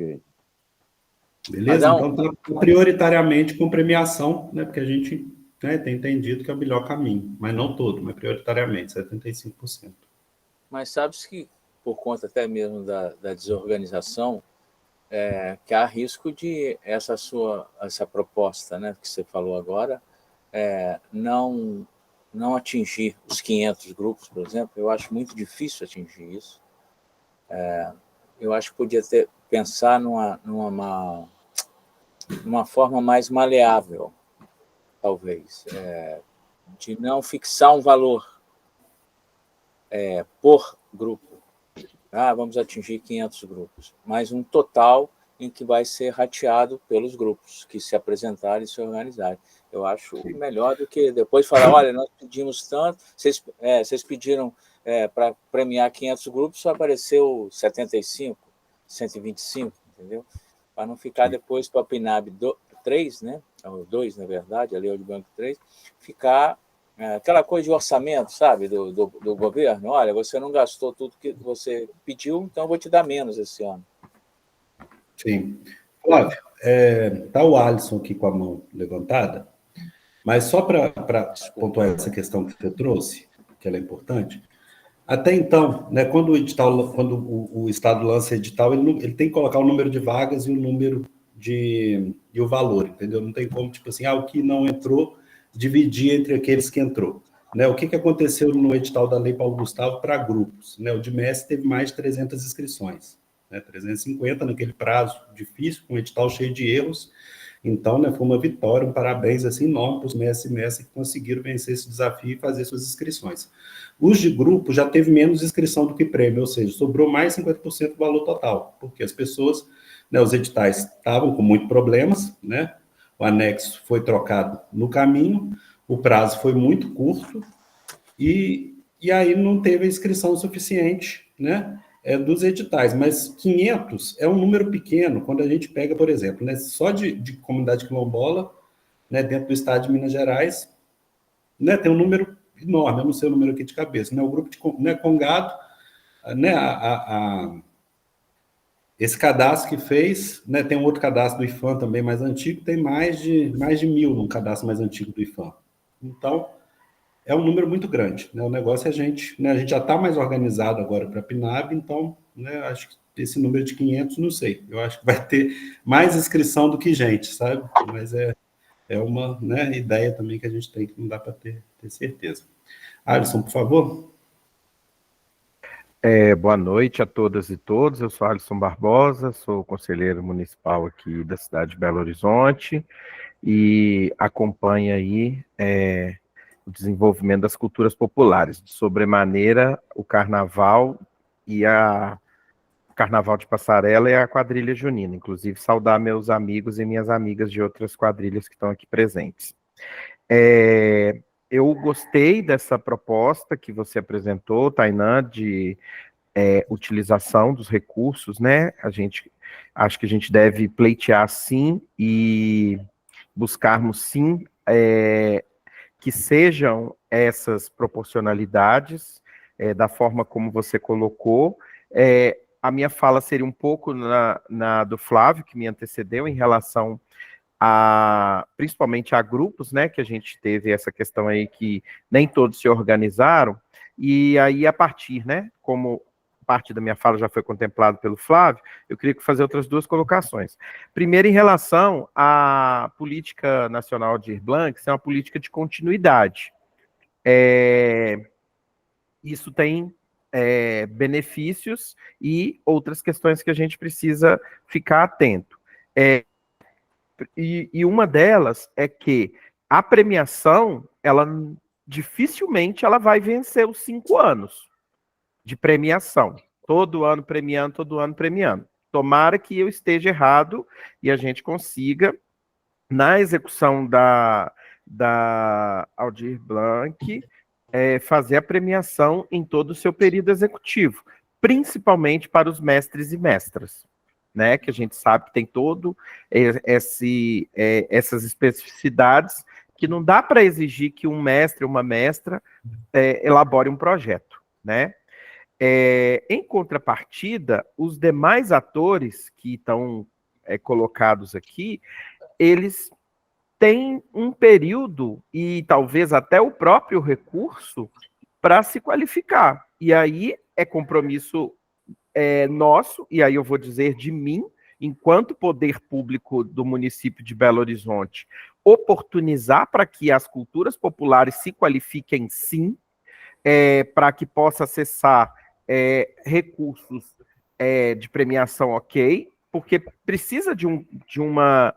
Mas Beleza? Então, tá prioritariamente com premiação, né? Porque a gente, né, tem entendido que é o melhor caminho, mas não todo, mas prioritariamente, 75%. Mas sabes que, por conta até mesmo da desorganização, que há risco de essa proposta, né, que você falou agora, não atingir os 500 grupos, por exemplo. Eu acho muito difícil atingir isso. Eu acho que podia pensar numa forma mais maleável, talvez, de não fixar um valor por grupo. Vamos atingir 500 grupos, mas um total em que vai ser rateado pelos grupos que se apresentarem e se organizarem. Eu acho melhor do que depois falar, olha, nós pedimos tanto, vocês pediram para premiar 500 grupos, só apareceu 75, 125, entendeu? Para não ficar depois para a PNAB 3, né? Ou 2, na verdade, a Lei de Banco 3, ficar aquela coisa de orçamento, sabe, do governo. Olha, você não gastou tudo que você pediu, então eu vou te dar menos esse ano. Sim. Flávio, tá o Alisson aqui com a mão levantada, mas só para pontuar essa questão que você trouxe, que ela é importante, até então, né, quando o Estado lança edital, ele tem que colocar o número de vagas e o número e o valor, entendeu? Não tem como, tipo assim, o que não entrou, dividir entre aqueles que entrou. Né? O que aconteceu no edital da Lei Paulo Gustavo para grupos? Né? O de mestre teve mais de 300 inscrições, né? 350 naquele prazo difícil, com um edital cheio de erros. Então, né, foi uma vitória, um parabéns assim, enorme para os mestres e mestres que conseguiram vencer esse desafio e fazer suas inscrições. Os de grupo já teve menos inscrição do que prêmio, ou seja, sobrou mais 50% do valor total, porque as pessoas, né, os editais estavam com muitos problemas, né? O anexo foi trocado no caminho, o prazo foi muito curto e aí não teve a inscrição suficiente, né, dos editais. Mas 500 é um número pequeno quando a gente pega, por exemplo, né, só de comunidade quilombola, né, dentro do estado de Minas Gerais, né, tem um número enorme, eu não sei o número aqui de cabeça, né, o grupo de, né, Congado, né, esse cadastro que fez, né, tem um outro cadastro do IFAM também mais antigo, tem mais de 1.000 no cadastro mais antigo do IFAM. Então, é um número muito grande, né? O negócio é né, a gente já está mais organizado agora para a PNAB, então, né, acho que esse número de 500, não sei, eu acho que vai ter mais inscrição do que gente, sabe? Mas é uma, né, ideia também que a gente tem, que não dá para ter certeza. Alisson, por favor. Boa noite a todas e todos. Eu sou Alisson Barbosa, sou conselheiro municipal aqui da cidade de Belo Horizonte e acompanho aí o desenvolvimento das culturas populares, de sobremaneira o carnaval Carnaval de Passarela e a quadrilha junina, inclusive saudar meus amigos e minhas amigas de outras quadrilhas que estão aqui presentes. Eu gostei dessa proposta que você apresentou, Tainã, de utilização dos recursos, né? Acho que a gente deve pleitear sim e buscarmos sim que sejam essas proporcionalidades da forma como você colocou. A minha fala seria um pouco na do Flávio, que me antecedeu, em relação principalmente a grupos, né, que a gente teve essa questão aí que nem todos se organizaram, e aí a partir, né, como parte da minha fala já foi contemplado pelo Flávio, eu queria fazer outras duas colocações. Primeiro, em relação à política nacional de Aldir Blanc, isso é uma política de continuidade. Isso tem benefícios e outras questões que a gente precisa ficar atento. E uma delas é que a premiação, ela dificilmente ela vai vencer os 5 anos de premiação. Todo ano premiando, todo ano premiando. Tomara que eu esteja errado e a gente consiga, na execução da Aldir Blanc, fazer a premiação em todo o seu período executivo, principalmente para os mestres e mestras, né, que a gente sabe que tem todo essas especificidades que não dá para exigir que um mestre ou uma mestra elabore um projeto, né? Em contrapartida, os demais atores que estão colocados aqui, eles têm um período e talvez até o próprio recurso para se qualificar. E aí é compromisso nosso, e aí eu vou dizer de mim, enquanto poder público do município de Belo Horizonte, oportunizar para que as culturas populares se qualifiquem sim, para que possa acessar recursos de premiação, ok, porque precisa de uma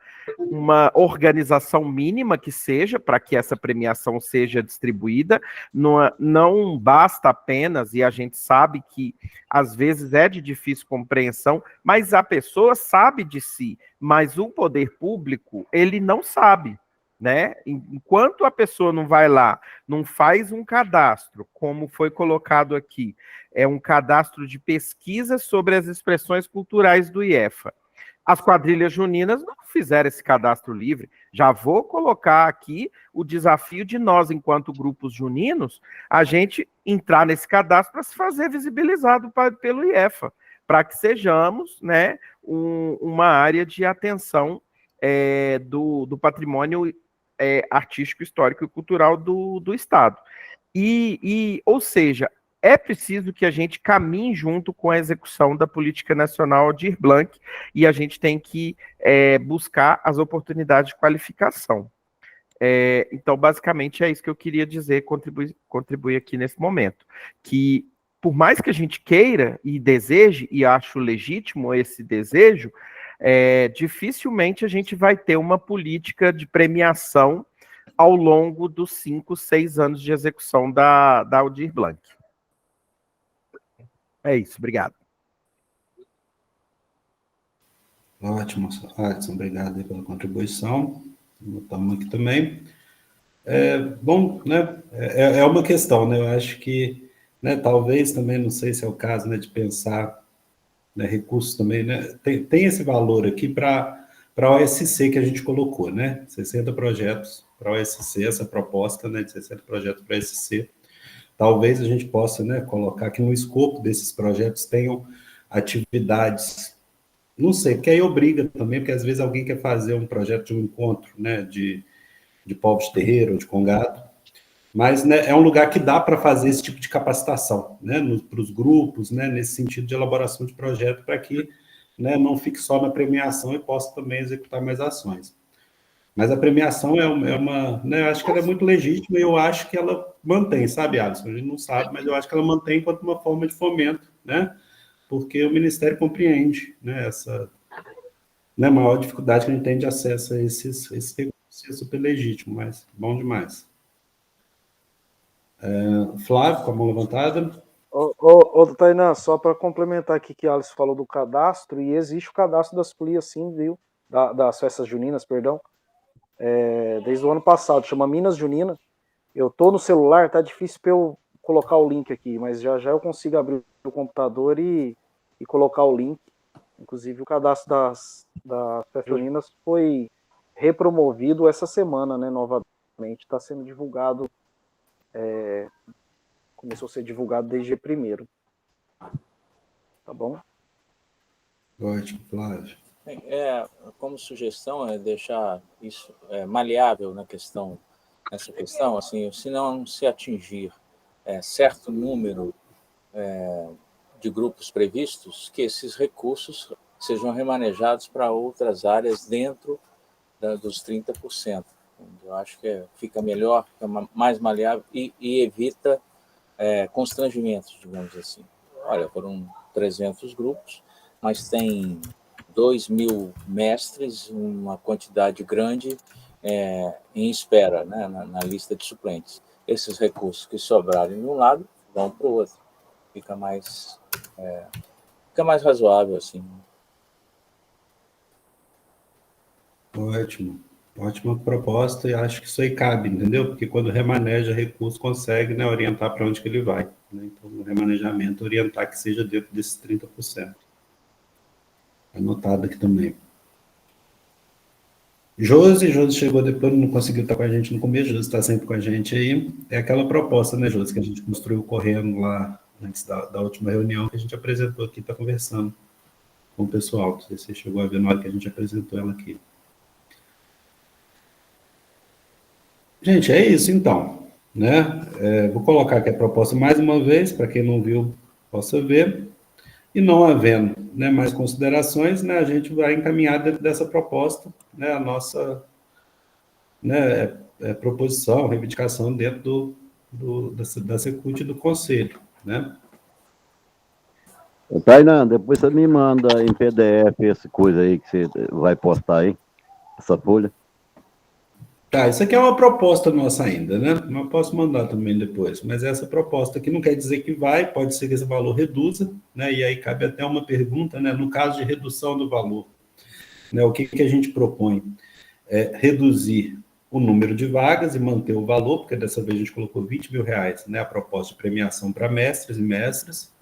organização mínima que seja para que essa premiação seja distribuída. Não basta apenas, e a gente sabe que às vezes é de difícil compreensão, mas a pessoa sabe de si, mas o poder público, ele não sabe, né? Enquanto a pessoa não vai lá, não faz um cadastro, como foi colocado aqui, um cadastro de pesquisa sobre as expressões culturais do IEFA. As quadrilhas juninas não fizeram esse cadastro livre, Já vou colocar aqui o desafio de nós, enquanto grupos juninos, a gente entrar nesse cadastro para se fazer visibilizado pelo IEFA, para que sejamos, né, uma área de atenção do patrimônio artístico, histórico e cultural do Estado. Ou seja, é preciso que a gente caminhe junto com a execução da Política Nacional Aldir Blanc, e a gente tem que buscar as oportunidades de qualificação. Então, basicamente, é isso que eu queria dizer, contribuir aqui nesse momento. Que, por mais que a gente queira e deseje, e acho legítimo esse desejo, dificilmente a gente vai ter uma política de premiação ao longo dos 5, 6 anos de execução da Aldir Blanc. É isso, obrigado. Ótimo, Adson, obrigado aí pela contribuição. Estamos aqui também. Bom, né, é uma questão, né, eu acho que, né, talvez também, não sei se é o caso, né, de pensar, né, recursos também, né, tem esse valor aqui para a OSC que a gente colocou, né, 60 projetos para a OSC, essa proposta, né, de 60 projetos para a OSC. Talvez a gente possa, né, colocar que no escopo desses projetos tenham atividades, não sei, porque aí obriga também, porque às vezes alguém quer fazer um projeto de um encontro, né, de povos de terreiro ou de congado, mas, né, é um lugar que dá para fazer esse tipo de capacitação, né, para os grupos, né, nesse sentido de elaboração de projeto, para que, né, não fique só na premiação e possa também executar mais ações. Mas a premiação é uma, né, eu acho que ela é muito legítima e eu acho que ela mantém, sabe, Alisson? A gente não sabe, mas eu acho que ela mantém enquanto uma forma de fomento, né, porque o Ministério compreende, né, essa, né, maior dificuldade que a gente tem de acesso a esses recursos, é super legítimo, mas bom demais. Flávio, com a mão levantada. Tainan, só para complementar aqui que a Alice falou do cadastro, e existe o cadastro das folias, sim, viu? Das festas juninas, perdão. Desde o ano passado, chama Minas Junina. Eu tô no celular, tá difícil para eu colocar o link aqui, mas já eu consigo abrir o computador e colocar o link. Inclusive o cadastro das festas juninas foi repromovido essa semana, né, novamente. Está sendo divulgado, começou a ser divulgado desde 1º. Tá bom? Ótimo, Flávio. Como sugestão é deixar isso maleável nessa questão, assim, se não se atingir certo número de grupos previstos, que esses recursos sejam remanejados para outras áreas dentro dos 30%. Eu acho que fica melhor, fica mais maleável e evita constrangimentos, digamos assim. Olha, foram 300 grupos, mas tem 2.000 mestres, uma quantidade grande em espera, né, na lista de suplentes. Esses recursos que sobrarem de um lado vão para o outro. Fica mais razoável, assim. Ótimo. Ótima proposta, e acho que isso aí cabe, entendeu? Porque quando remaneja recurso, consegue, né, orientar para onde que ele vai, né? Então, o remanejamento, orientar que seja dentro desses 30%. Anotado aqui também. Josi chegou depois, não conseguiu estar com a gente no começo, Josi está sempre com a gente aí. É aquela proposta, né, Josi, que a gente construiu correndo lá, antes da última reunião, que a gente apresentou aqui, está conversando com o pessoal. Não sei se você chegou a ver na hora que a gente apresentou ela aqui. Gente, é isso então, né? Vou colocar aqui a proposta mais uma vez, para quem não viu, possa ver. E não havendo, né, mais considerações, né, a gente vai encaminhar dentro dessa proposta, né, a nossa, né, proposição, reivindicação dentro da Secult e do Conselho, né? Tainan, depois você me manda em PDF essa coisa aí que você vai postar aí, essa folha. Tá, isso aqui é uma proposta nossa ainda, né? Eu posso mandar também depois, mas essa proposta aqui não quer dizer que vai, pode ser que esse valor reduza, né? E aí cabe até uma pergunta, né? No caso de redução do valor, né? O que a gente propõe? Reduzir o número de vagas e manter o valor, porque dessa vez a gente colocou R$20.000, né? A proposta de premiação para mestres e mestras,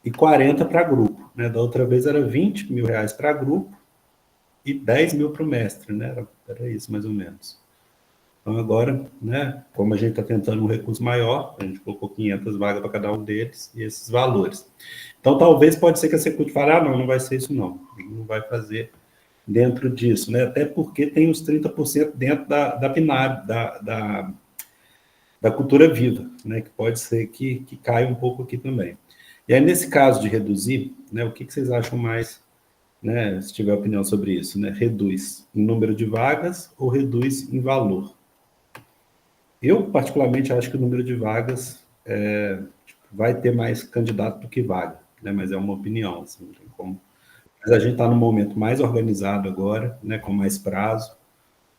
e 40 para grupo, né? Da outra vez era R$20.000 para grupo, e 10 mil para o mestre, né? Era isso, mais ou menos. Então, agora, né, como a gente está tentando um recurso maior, a gente colocou 500 vagas para cada um deles e esses valores. Então, talvez pode ser que a Secult fale, não vai ser isso não, não vai fazer dentro disso, né? Até porque tem os 30% dentro da PNAB, da cultura viva, né? Que pode ser que caia um pouco aqui também. E aí, nesse caso de reduzir, né, o que vocês acham mais, né, se tiver opinião sobre isso, né? Reduz em número de vagas ou reduz em valor? Eu, particularmente, acho que o número de vagas vai ter mais candidato do que vaga, né? Mas é uma opinião, assim, não tem como. Mas a gente está num momento mais organizado agora, né? Com mais prazo,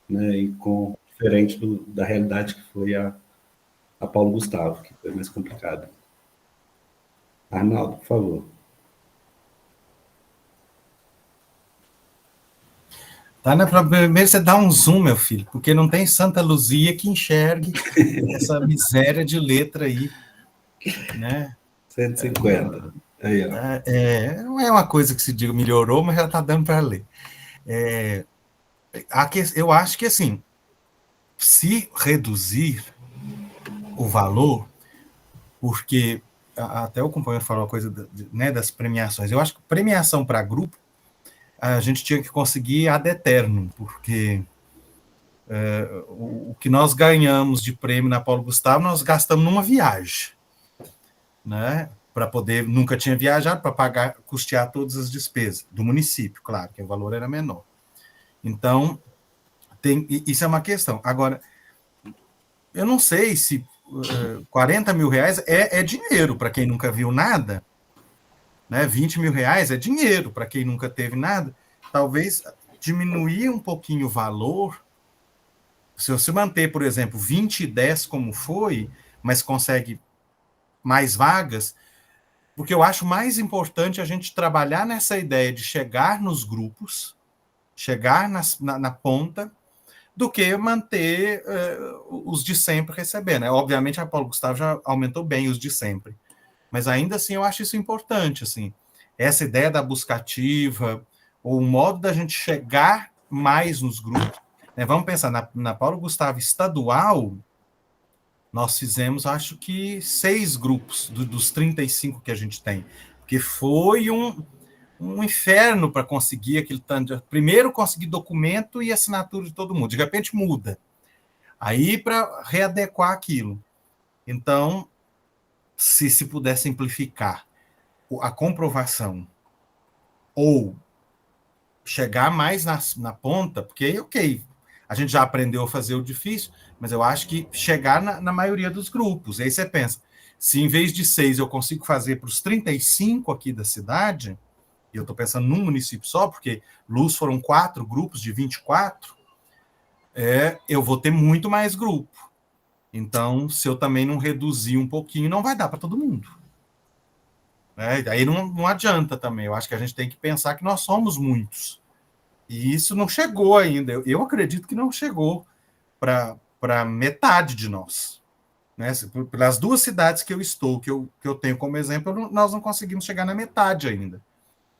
né? E com diferente da realidade que foi a Paulo Gustavo, que foi mais complicado. Arnaldo, por favor. Tá, né? Primeiro você dá um zoom, meu filho, porque não tem Santa Luzia que enxergue essa miséria de letra aí, né? 150. Aí, ó. Não é uma coisa que se diga melhorou, mas já está dando para ler. Eu acho que, assim, se reduzir o valor, porque até o companheiro falou uma coisa, né, das premiações. Eu acho que premiação para grupo, a gente tinha que conseguir ad eternum, porque o que nós ganhamos de prêmio na Paulo Gustavo, nós gastamos numa viagem, né? Para poder, nunca tinha viajado, para custear todas as despesas do município, claro, que o valor era menor. Então, isso é uma questão. Agora, eu não sei se 40 mil reais é dinheiro para quem nunca viu nada, né? 20 mil reais é dinheiro para quem nunca teve nada. Talvez diminuir um pouquinho o valor, se você manter, por exemplo, 20 e 10 como foi, mas consegue mais vagas, porque eu acho mais importante a gente trabalhar nessa ideia de chegar nos grupos, chegar na ponta, do que manter os de sempre recebendo. Obviamente, a Paulo Gustavo já aumentou bem os de sempre, mas ainda assim eu acho isso importante, assim, essa ideia da busca ativa, ou o modo da gente chegar mais nos grupos. Né? Vamos pensar, na Paulo Gustavo estadual, nós fizemos, acho que, 6 grupos dos 35 que a gente tem, porque foi um inferno para conseguir aquele tanto. Primeiro conseguir documento e assinatura de todo mundo, de repente muda. Aí para readequar aquilo. Então, se puder simplificar a comprovação ou chegar mais na ponta, porque, ok, a gente já aprendeu a fazer o difícil, mas eu acho que chegar na maioria dos grupos. Aí você pensa, se em vez de 6 eu consigo fazer para os 35 aqui da cidade, e eu estou pensando num município só, porque Luz foram 4 grupos de 24, eu vou ter muito mais grupo. Então, se eu também não reduzir um pouquinho, não vai dar para todo mundo. Aí não adianta também. Eu acho que a gente tem que pensar que nós somos muitos. E isso não chegou ainda. Eu acredito que não chegou para metade de nós. Né? Pelas 2 cidades que eu estou, que eu tenho como exemplo, nós não conseguimos chegar na metade ainda.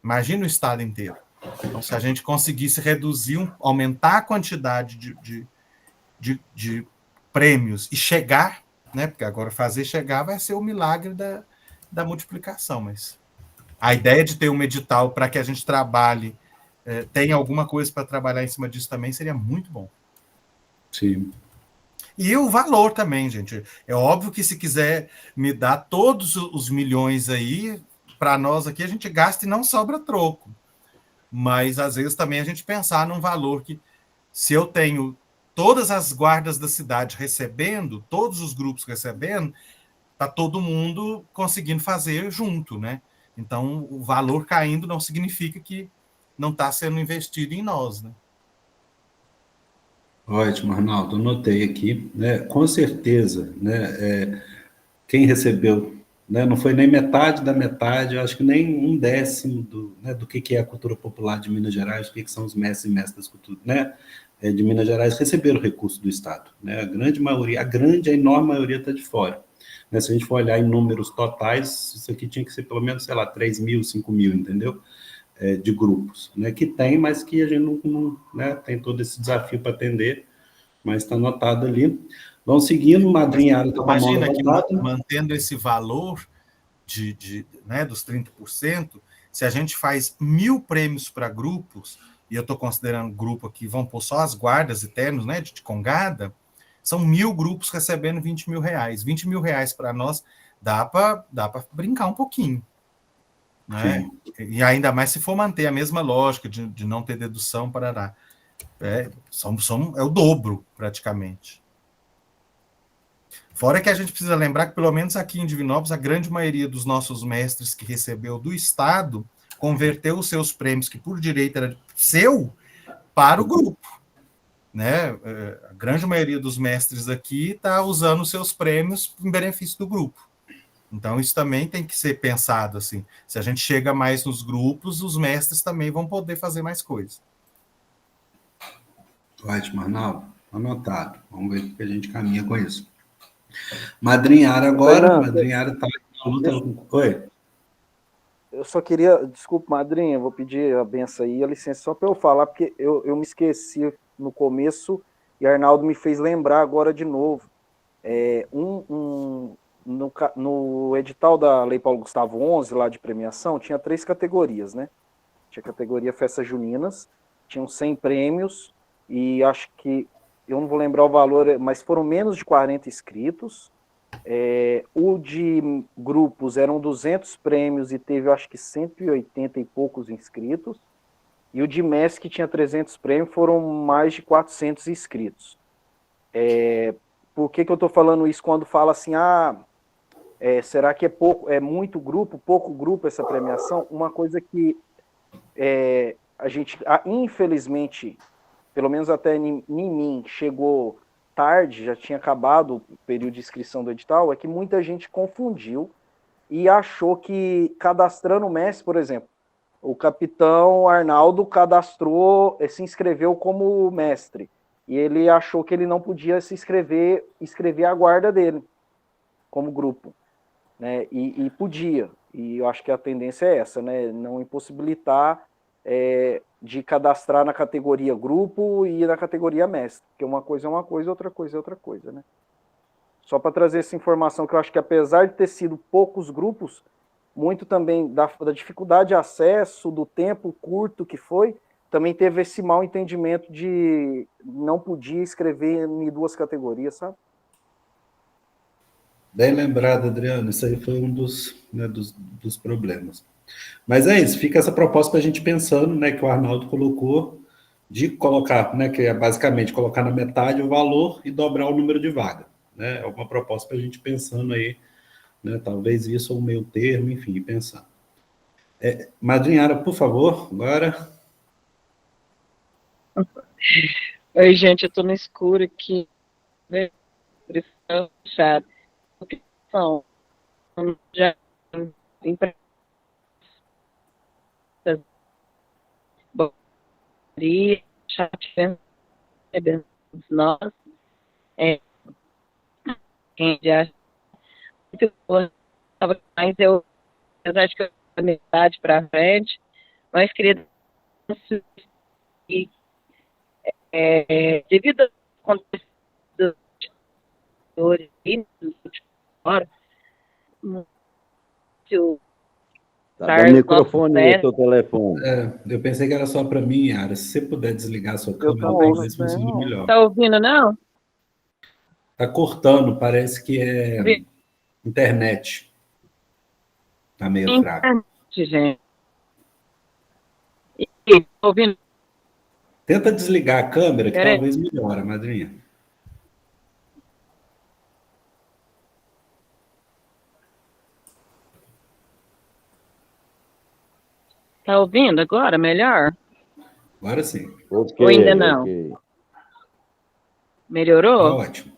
Imagina o estado inteiro. Então, se a gente conseguisse reduzir, aumentar a quantidade de prêmios e chegar, né? Porque agora fazer chegar vai ser o milagre da multiplicação, mas a ideia de ter um edital para que a gente trabalhe, tenha alguma coisa para trabalhar em cima disso também, seria muito bom. Sim. E o valor também, gente. É óbvio que se quiser me dar todos os milhões aí, para nós aqui, a gente gasta e não sobra troco. Mas, às vezes, também a gente pensar num valor que, se eu tenho todas as guardas da cidade recebendo, todos os grupos recebendo, está todo mundo conseguindo fazer junto, né? Então, o valor caindo não significa que não está sendo investido em nós, né? Ótimo, Arnaldo, anotei aqui, né? Com certeza, né? Quem recebeu, né? Não foi nem metade da metade, eu acho que nem 1/10 do que é a cultura popular de Minas Gerais, o que são os mestres e mestras da cultura, né? De Minas Gerais receberam recurso do Estado, né? A grande maioria, a enorme maioria está de fora. Né? Se a gente for olhar em números totais, isso aqui tinha que ser pelo menos, sei lá, 3 mil, 5 mil, entendeu? de grupos, né? Que tem, mas que a gente não né, tem todo esse desafio para atender, mas está anotado ali. Vão seguindo, madrinha Ara está com a mão Imagina que levantada. mantendo esse valor né, dos 30%, se a gente faz 1.000 prêmios para grupos, e eu estou considerando grupo aqui, vão pôr só as guardas e ternos, né, de Congada, são 1.000 grupos recebendo 20 mil reais. 20 mil reais para nós dá para brincar um pouquinho. Né? E ainda mais se for manter a mesma lógica de não ter dedução, parará. É o dobro, praticamente. Fora que a gente precisa lembrar que, pelo menos aqui em Divinópolis, a grande maioria dos nossos mestres que recebeu do Estado converteu os seus prêmios, que por direito era seu, para o grupo. Né? A grande maioria dos mestres aqui está usando os seus prêmios em benefício do grupo. Então, isso também tem que ser pensado assim. Se a gente chega mais nos grupos, os mestres também vão poder fazer mais coisas. Ótimo, Arnaldo. Anotado. Vamos ver o que a gente caminha com isso. Madrinha Ara agora. Fernando, Madrinha Ara está na luta. Oi. Eu só queria, desculpa, madrinha, vou pedir a benção aí, a licença só para eu falar, porque eu me esqueci no começo e Arnaldo me fez lembrar agora de novo. No edital da Lei Paulo Gustavo 11, lá de premiação, tinha 3 categorias, né? Tinha a categoria Festas Juninas, tinham 100 prêmios, e acho que, eu não vou lembrar o valor, mas foram menos de 40 inscritos. O de grupos eram 200 prêmios e teve, eu acho que 180 e poucos inscritos. E o de MESC, que tinha 300 prêmios, foram mais de 400 inscritos. Por que eu estou falando isso quando fala assim, será que é muito grupo, pouco grupo essa premiação? Uma coisa que a gente, infelizmente, pelo menos até em mim, chegou tarde, já tinha acabado o período de inscrição do edital, é que muita gente confundiu e achou que cadastrando o mestre, por exemplo, o capitão Arnaldo se inscreveu como mestre, e ele achou que ele não podia se escrever a guarda dele, como grupo, né? E podia, e eu acho que a tendência é essa, né? Não impossibilitar de cadastrar na categoria grupo e na categoria mestre, porque uma coisa é uma coisa, outra coisa é outra coisa, né? Só para trazer essa informação, que eu acho que apesar de ter sido poucos grupos, muito também da dificuldade de acesso, do tempo curto que foi, também teve esse mal entendimento de não podia escrever em 2 categorias, sabe? Bem lembrado, Adriano, isso aí foi um dos problemas. Mas é isso, fica essa proposta para a gente pensando, né, que o Arnaldo colocou, de colocar, né, que é basicamente colocar na metade o valor e dobrar o número de vaga. Né? É uma proposta para a gente pensando aí, né, talvez isso ou um meio termo, enfim, pensando. Madrinha Ara, por favor, agora. Oi, gente, eu estou no escuro aqui, né? Chato. São já empresas nós quem já muito boa, mas eu acho que a metade para frente, mas queria devido ao contexto dos horas, Tá no microfone aí, seu telefone. Eu pensei que era só para mim, Yara. Se você puder desligar a sua câmera, talvez funcione melhor. Tá ouvindo, não? Tá cortando, parece que é internet. Tá meio fraco. Gente. Tá ouvindo? Tenta desligar a câmera, que talvez melhore, madrinha. Tá ouvindo agora? Melhor? Agora sim. Okay, ou ainda não? Okay. Melhorou? Tá ótimo.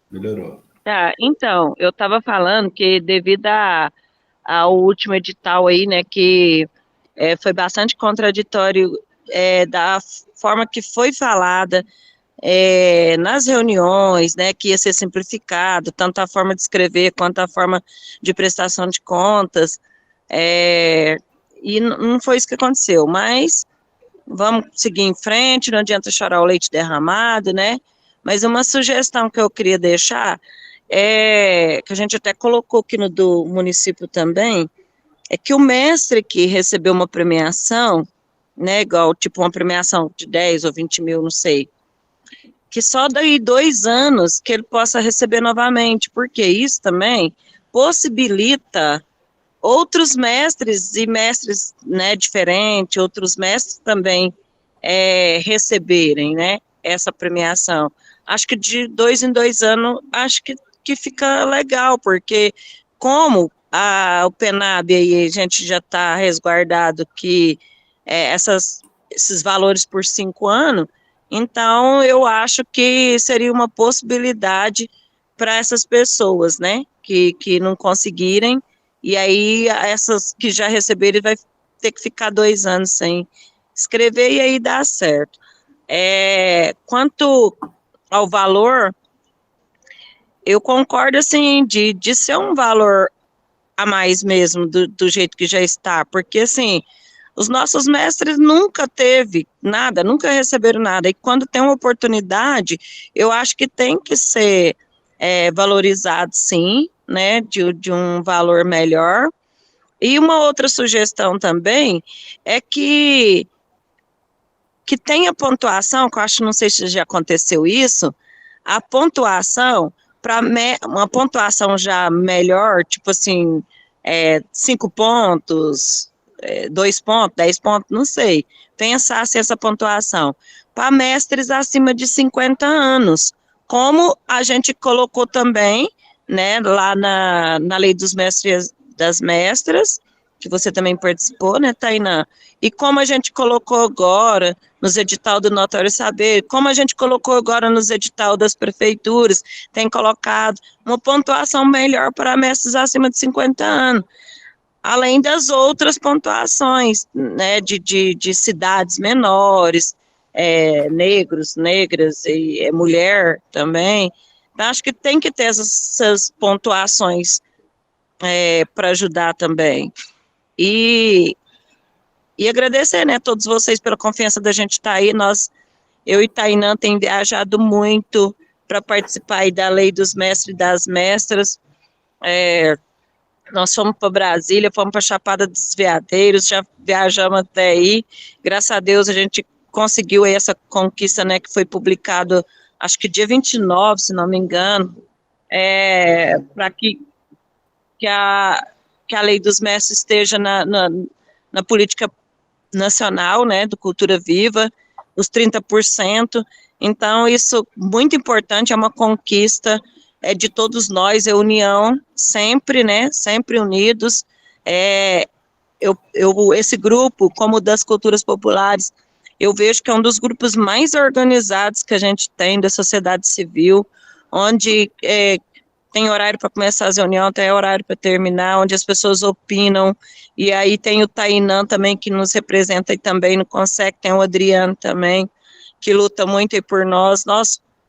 Melhorou. Tá, então, eu estava falando que devido ao último edital aí, né, que foi bastante contraditório da forma que foi falada nas reuniões, né, que ia ser simplificado, tanto a forma de escrever quanto a forma de prestação de contas, E não foi isso que aconteceu, mas vamos seguir em frente, não adianta chorar o leite derramado, né? Mas uma sugestão que eu queria deixar que a gente até colocou aqui no do município também, é que o mestre que recebeu uma premiação, né, igual tipo uma premiação de 10 ou 20 mil, não sei, que só daí 2 anos que ele possa receber novamente, porque isso também possibilita outros mestres e mestres, né, diferentes, outros mestres também receberem, né, essa premiação. Acho que de 2 em 2 anos, acho que fica legal, porque como o PENAB aí, a gente já está resguardado que esses valores por 5 anos, então eu acho que seria uma possibilidade para essas pessoas, né, que não conseguirem, e aí essas que já receberem vai ter que ficar 2 anos sem escrever, e aí dá certo. Quanto ao valor, eu concordo, assim, de ser um valor a mais mesmo, do jeito que já está, porque, assim, os nossos mestres nunca teve nada, nunca receberam nada, e quando tem uma oportunidade, eu acho que tem que ser valorizado, sim, né, de um valor melhor. E uma outra sugestão também é que tenha pontuação, que eu acho, não sei se já aconteceu isso, a pontuação, para uma pontuação já melhor, tipo assim, 5 pontos, 2 pontos, 10 pontos, não sei, pensasse essa pontuação, para mestres acima de 50 anos, como a gente colocou também, né, lá na Lei dos Mestres das Mestras, que você também participou, né, Tainã? E como a gente colocou agora nos edital do Notório Saber, como a gente colocou agora nos edital das prefeituras, tem colocado uma pontuação melhor para mestres acima de 50 anos, além das outras pontuações, né, de cidades menores, negros, negras, e mulher também. Então, acho que tem que ter essas pontuações para ajudar também. E agradecer, né, todos vocês pela confiança da gente estar aí. Eu e Tainã tem viajado muito para participar aí da Lei dos Mestres e das Mestras. Nós fomos para Brasília, fomos para Chapada dos Veadeiros, já viajamos até aí. Graças a Deus a gente conseguiu aí essa conquista, né, que foi publicado, acho que dia 29, se não me engano, para que a Lei dos Mestres esteja na política nacional, né, do Cultura Viva, os 30%, então isso muito importante, é uma conquista de todos nós, é união, sempre, né, sempre unidos. Esse grupo, como o das culturas populares, eu vejo que é um dos grupos mais organizados que a gente tem da sociedade civil, onde tem horário para começar as reuniões, tem horário para terminar, onde as pessoas opinam, e aí tem o Tainã também, que nos representa e também não consegue, tem o Adriano também, que luta muito aí por nós,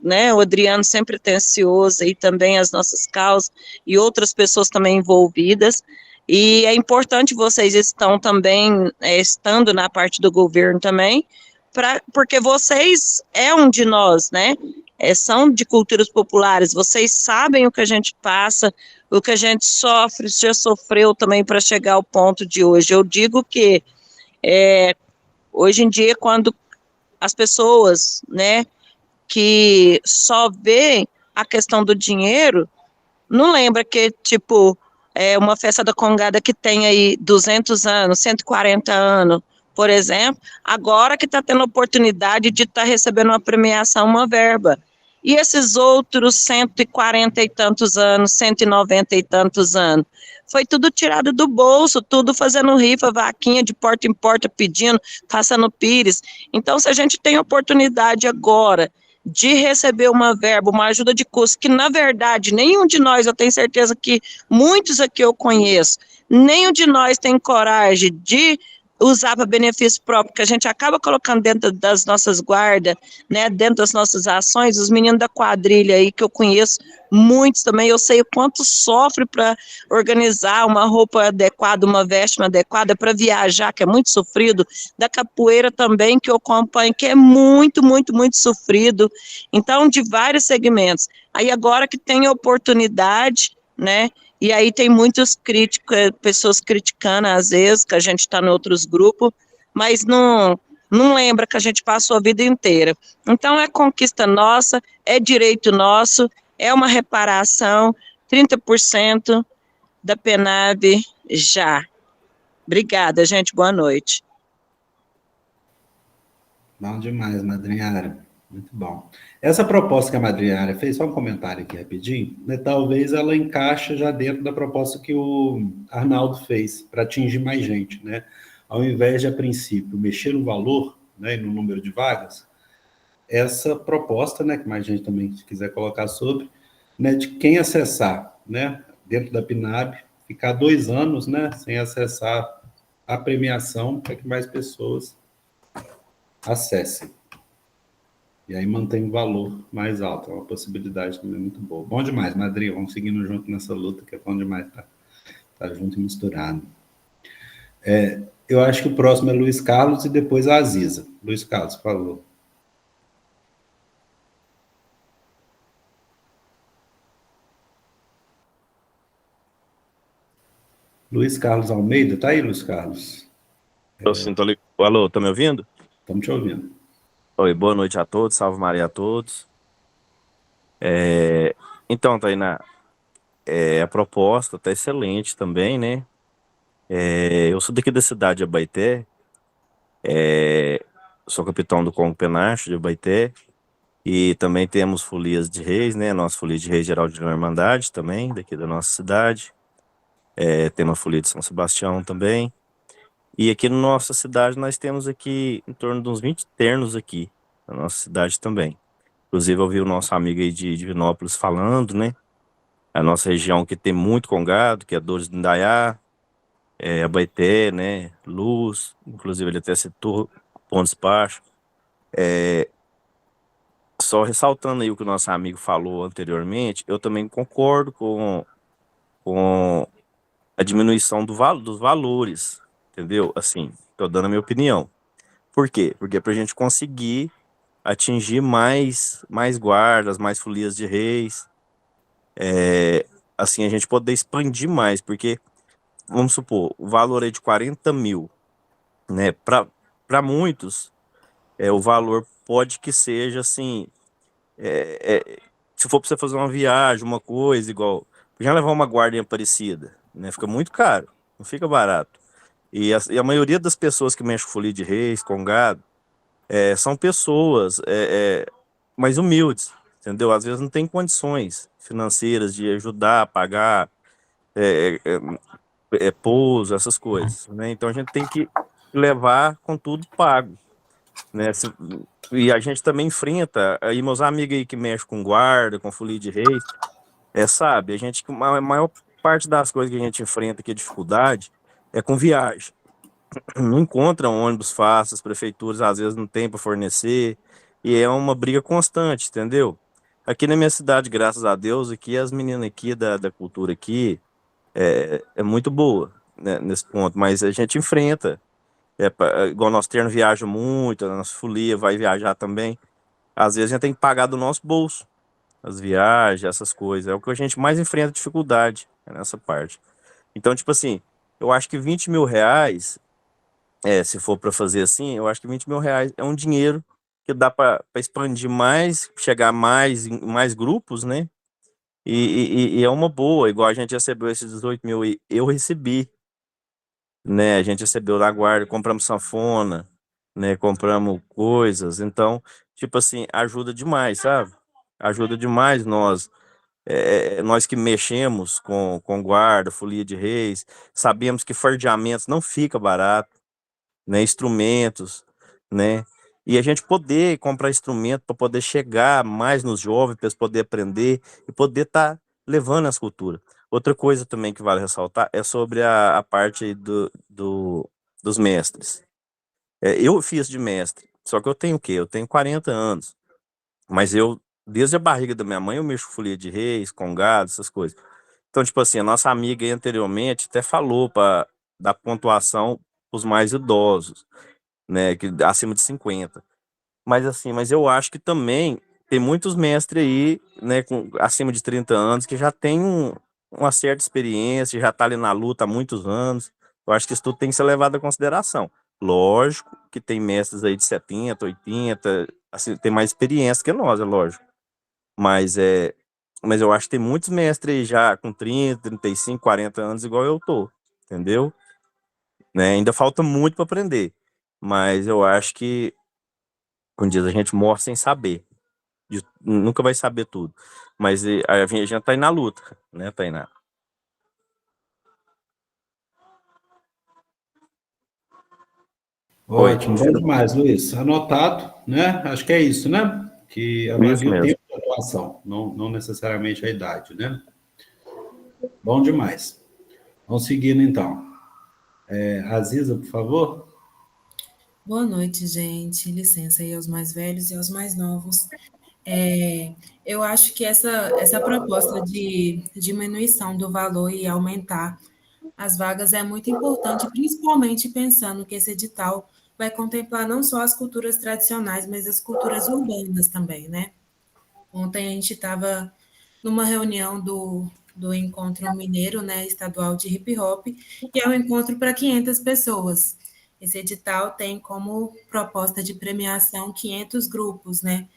né, o Adriano sempre atencioso, e também as nossas causas, e outras pessoas também envolvidas, e é importante vocês estão também, estando na parte do governo também, porque vocês um de nós, né, são de culturas populares, vocês sabem o que a gente passa, o que a gente sofre, já sofreu também para chegar ao ponto de hoje. Eu digo que, hoje em dia, quando as pessoas, né, que só vê a questão do dinheiro, não lembra que, tipo, uma festa da Congada que tem aí 200 anos, 140 anos, por exemplo, agora que está tendo a oportunidade de estar recebendo uma premiação, uma verba. E esses outros 140 e tantos anos, 190 e tantos anos, foi tudo tirado do bolso, tudo fazendo rifa, vaquinha de porta em porta, pedindo, passando pires. Então, se a gente tem oportunidade agora de receber uma verba, uma ajuda de custo, que na verdade nenhum de nós, eu tenho certeza que muitos aqui eu conheço, nenhum de nós tem coragem de usar para benefício próprio, que a gente acaba colocando dentro das nossas guardas, né, dentro das nossas ações, os meninos da quadrilha aí, que eu conheço muitos também, eu sei o quanto sofre para organizar uma roupa adequada, uma veste adequada para viajar, que é muito sofrido, da capoeira também, que eu acompanho, que é muito, muito, muito sofrido, então, de vários segmentos. Aí agora que tem oportunidade, né, e aí tem muitos críticos, pessoas criticando às vezes, que a gente está em outros grupos, mas não lembra que a gente passou a vida inteira. Então é conquista nossa, é direito nosso, é uma reparação, 30% da PENAB já. Obrigada, gente, boa noite. Bom demais, madrinha. Muito bom. Essa proposta que a madrinha fez, só um comentário aqui rapidinho, né, talvez ela encaixe já dentro da proposta que o Arnaldo fez, para atingir mais gente, né? Ao invés de, a princípio, mexer no valor, né, e no número de vagas, essa proposta, né, que mais gente também quiser colocar sobre, né, de quem acessar, né, dentro da PNAB, ficar 2 anos, né, sem acessar a premiação, para que mais pessoas acessem. E aí mantém o valor mais alto. É uma possibilidade também muito boa. Bom demais, madrinha. Vamos seguindo junto nessa luta, que é bom demais tá junto e misturado. Eu acho que o próximo é Luiz Carlos e depois a Aziza. Luiz Carlos, por favor. Luiz Carlos Almeida, tá aí, Luiz Carlos? Tô sim, tô Alô, tá me ouvindo? Estamos te ouvindo. Oi, boa noite a todos, salve Maria a todos. Então, Tainá, a proposta tá excelente também, né? Eu sou daqui da cidade de Abaeté, sou capitão do Congo Penacho de Abaeté, e também temos folias de reis, né? Nossa folia de reis geral de Irmandade também, daqui da nossa cidade. Tem uma folia de São Sebastião também. E aqui na nossa cidade nós temos aqui em torno de uns 20 ternos aqui, na nossa cidade também. Inclusive eu vi o nosso amigo aí de Divinópolis falando, né? A nossa região que tem muito congado, que é Dores do Indaiá, Abaeté, né? Luz, inclusive ele até citou Pontes Baixos. Só ressaltando aí o que o nosso amigo falou anteriormente, eu também concordo com a diminuição dos valores, entendeu? Assim, tô dando a minha opinião. Por quê? Porque para a gente conseguir atingir mais guardas, mais folias de reis, assim, a gente poder expandir mais, porque, vamos supor, o valor é de 40 mil, né? Para muitos, o valor pode que seja, assim, se for para você fazer uma viagem, uma coisa, igual, já levar uma guarda em Aparecida, né? Fica muito caro, não fica barato. E a maioria das pessoas que mexem com folia de reis, com gado, são pessoas mais humildes, entendeu? Às vezes não tem condições financeiras de ajudar a pagar pouso, essas coisas, né? Então a gente tem que levar com tudo pago, né? E a gente também enfrenta, aí meus amigos aí que mexem com guarda, com folia de reis, sabe, a maior parte das coisas que a gente enfrenta, que é dificuldade, é com viagem. Não encontram ônibus fácil, as prefeituras às vezes não têm para fornecer, e é uma briga constante, entendeu? Aqui na minha cidade, graças a Deus, aqui as meninas aqui da cultura aqui é muito boa, né, nesse ponto, mas a gente enfrenta, igual nosso terno viaja muito, a nossa folia vai viajar também, às vezes a gente tem que pagar do nosso bolso, as viagens, essas coisas, é o que a gente mais enfrenta dificuldade, nessa parte. Então, tipo assim, eu acho que 20 mil reais, se for para fazer assim, eu acho que 20 mil reais é um dinheiro que dá para expandir mais, chegar em mais grupos, né? E é uma boa, igual a gente recebeu esses 18 mil, e eu recebi, né? A gente recebeu da guarda, compramos sanfona, né? Compramos coisas, então, tipo assim, ajuda demais, sabe? Ajuda demais nós que mexemos com guarda, folia de reis, sabemos que fardeamentos não fica barato, né, instrumentos, né, e a gente poder comprar instrumento para poder chegar mais nos jovens, para eles poderem aprender e poder estar levando essa cultura. Outra coisa também que vale ressaltar é sobre a parte aí dos mestres. Eu fiz de mestre, só que eu tenho o quê? Eu tenho 40 anos, mas desde a barriga da minha mãe, eu mexo com folia de reis, congado, essas coisas. Então, tipo assim, a nossa amiga aí anteriormente até falou para dar pontuação para os mais idosos, né, que acima de 50. Mas assim, mas eu acho que também tem muitos mestres aí, né, acima de 30 anos, que já tem uma certa experiência, já tá ali na luta há muitos anos. Eu acho que isso tudo tem que ser levado em consideração. Lógico que tem mestres aí de 70, 80, assim, tem mais experiência que nós, é lógico. Mas mas eu acho que tem muitos mestres aí já com 30, 35, 40 anos, igual eu tô, entendeu? Né? Ainda falta muito para aprender, mas eu acho que um dia a gente morre sem saber. Nunca vai saber tudo. Mas a gente tá aí na luta, né, Tainá? Oi. Ótimo, bom demais, Luiz. Anotado, né? Acho que é isso, né? Que Isso avalia o mesmo. tempo de atuação, não necessariamente a idade, né? Bom demais. Vamos seguindo, então. Aziza, por favor. Boa noite, gente. Licença aí aos mais velhos e aos mais novos. É, eu acho que essa proposta de diminuição do valor e aumentar as vagas é muito importante, principalmente pensando que esse edital vai contemplar não só as culturas tradicionais, mas as culturas urbanas também, né? Ontem a gente estava numa reunião do Encontro Mineiro, né, estadual de hip hop, e é um encontro para 500 pessoas. Esse edital tem como proposta de premiação 500 grupos, né?